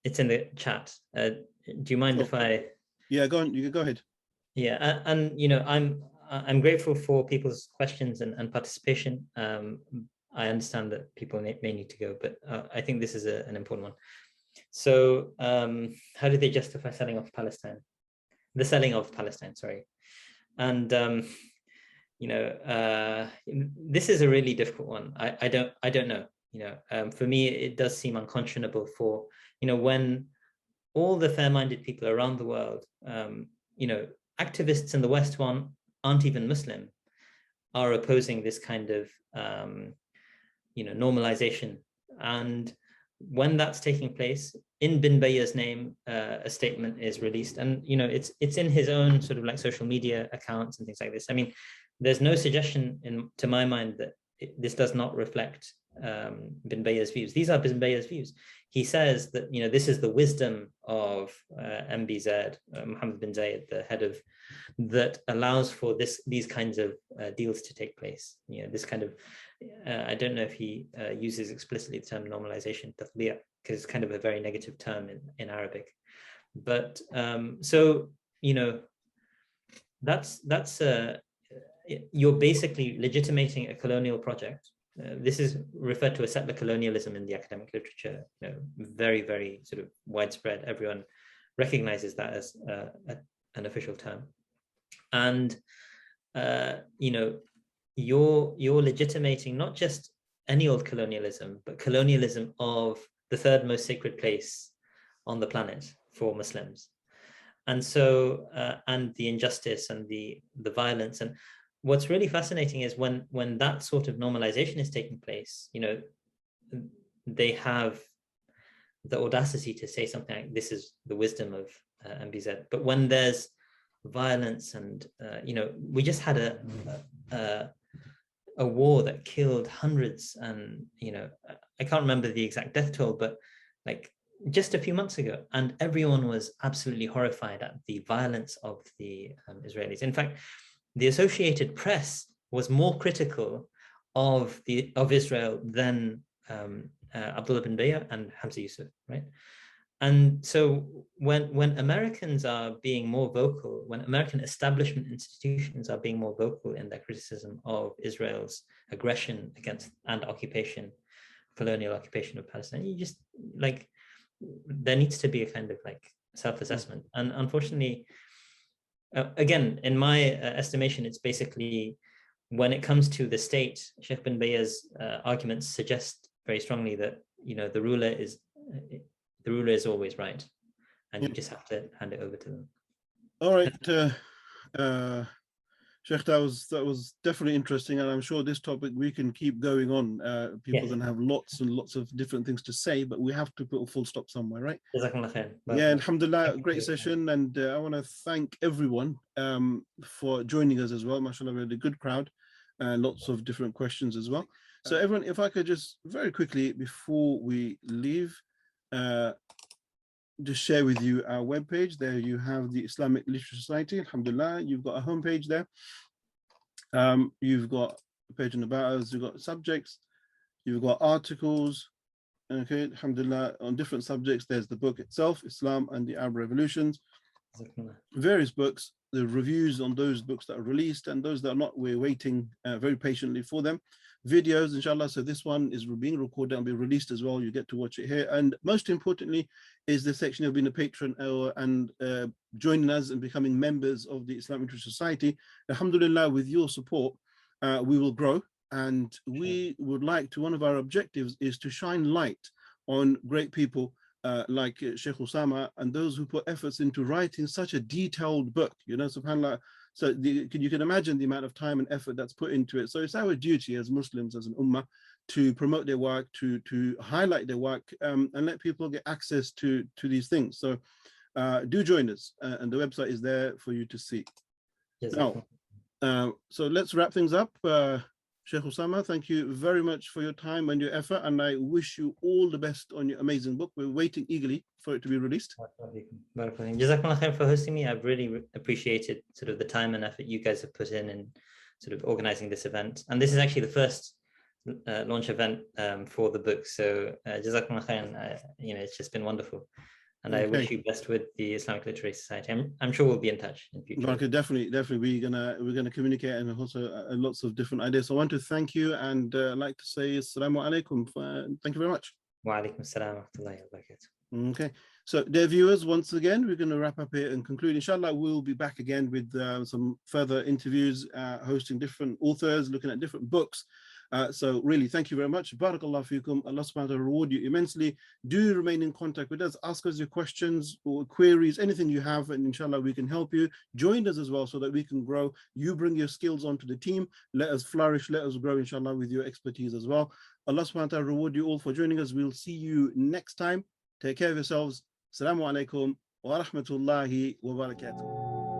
B: It's in the chat. Do you mind if I?
A: Yeah, go on. You can go ahead.
B: Yeah, and I'm grateful for people's questions and participation. I understand that people may need to go, but I think this is an important one. So how do they justify selling off Palestine? The selling of Palestine, sorry. And, this is a really difficult one. I don't know, for me, it does seem unconscionable for, when all the fair-minded people around the world, activists in the West who aren't even Muslim, are opposing this kind of, normalization. And when that's taking place, in bin Bayyah's name, a statement is released, and it's in his own sort of like social media accounts and things like this. I mean, there's no suggestion to my mind that this does not reflect bin Bayyah's views. These are bin Bayyah's views. He says that this is the wisdom of MBZ, Mohammed bin Zayed, the head of, that allows for these kinds of deals to take place. This kind of, I don't know if he uses explicitly the term normalization, tathbiyah, because it's kind of a very negative term in Arabic. But so that's you're basically legitimating a colonial project. This is referred to as settler colonialism in the academic literature. Very, very sort of widespread. Everyone recognizes that as an official term. And you're legitimating not just any old colonialism, but colonialism of the third most sacred place on the planet for Muslims. And so, and the injustice and the violence. And what's really fascinating is when that sort of normalization is taking place, you know, they have the audacity to say something like, this is the wisdom of MBZ. But when there's violence and, you know, we just had a war that killed hundreds, and, you know, I can't remember the exact death toll, but like just a few months ago, and everyone was absolutely horrified at the violence of the Israelis. In fact, the Associated Press was more critical of Israel than Abdullah bin Bayyah and Hamza Yusuf, right? And so when Americans are being more vocal, when American establishment institutions are being more vocal in their criticism of Israel's aggression against and occupation, colonial occupation of Palestine, you just like, there needs to be a kind of like self-assessment. And unfortunately, again, in my estimation, it's basically, when it comes to the state, Sheikh bin Bayyah's arguments suggest very strongly that, you know, the ruler is always right, and you just have to hand it over to them.
A: All right, Sheikh, that was definitely interesting, and I'm sure this topic we can keep going on. People are going to have lots and lots of different things to say, but we have to put a full stop somewhere, right? Yeah, alhamdulillah, great session, and I want to thank everyone for joining us as well. MashaAllah, we had a good crowd, lots of different questions as well. So everyone, if I could just very quickly before we leave, just share with you our webpage. There you have the Islamic Literature Society. Alhamdulillah, you've got a homepage there. You've got a page on About Us, you've got subjects, you've got articles. Okay, alhamdulillah, on different subjects. There's the book itself, Islam and the Arab Revolutions, various books, the reviews on those books that are released, and those that are not, we're waiting very patiently for them. Videos, inshallah. So this one is being recorded and be released as well. You get to watch it here. And most importantly is the section of being a patron and joining us and becoming members of the Islamic Literature Society. Alhamdulillah, with your support, we will grow. And we would like to, one of our objectives is to shine light on great people like Sheikh Osama and those who put efforts into writing such a detailed book, you know, subhanAllah. So you can imagine the amount of time and effort that's put into it. So it's our duty as Muslims, as an ummah, to promote their work, to highlight their work, and let people get access to these things. So do join us, and the website is there for you to see. Yes, now, so let's wrap things up. Sheikh Osama, thank you very much for your time and your effort, and I wish you all the best on your amazing book. We're waiting eagerly for it to be released.
B: Jazakumullah khair for hosting me. I've really appreciated sort of the time and effort you guys have put in sort of organizing this event. And this is actually the first launch event for the book. So Jazakumullah khair, you know, it's just been wonderful. And I wish you best with the Islamic Literary Society. I'm sure we'll be in touch in future.
A: Okay, definitely. We're gonna communicate, and also lots of different ideas. So I want to thank you, and I'd like to say Assalamu alaikum. Thank you very much.
B: Wa alaikum assalam wa rahmatullahi wa barakatuh.
A: Okay, so dear viewers, once again, we're going to wrap up here and conclude. Inshallah, we'll be back again with some further interviews, hosting different authors, looking at different books. So really, thank you very much. Barakallah fikum. Allah subhanahu wa ta'ala reward you immensely. Do remain in contact with us. Ask us your questions or queries, anything you have, and inshallah, we can help you. Join us as well so that we can grow. You bring your skills onto the team. Let us flourish. Let us grow, inshallah, with your expertise as well. Allah subhanahu wa ta'ala reward you all for joining us. We'll see you next time. Take care of yourselves. Assalamu alaikum wa rahmatullahi wa barakatuh.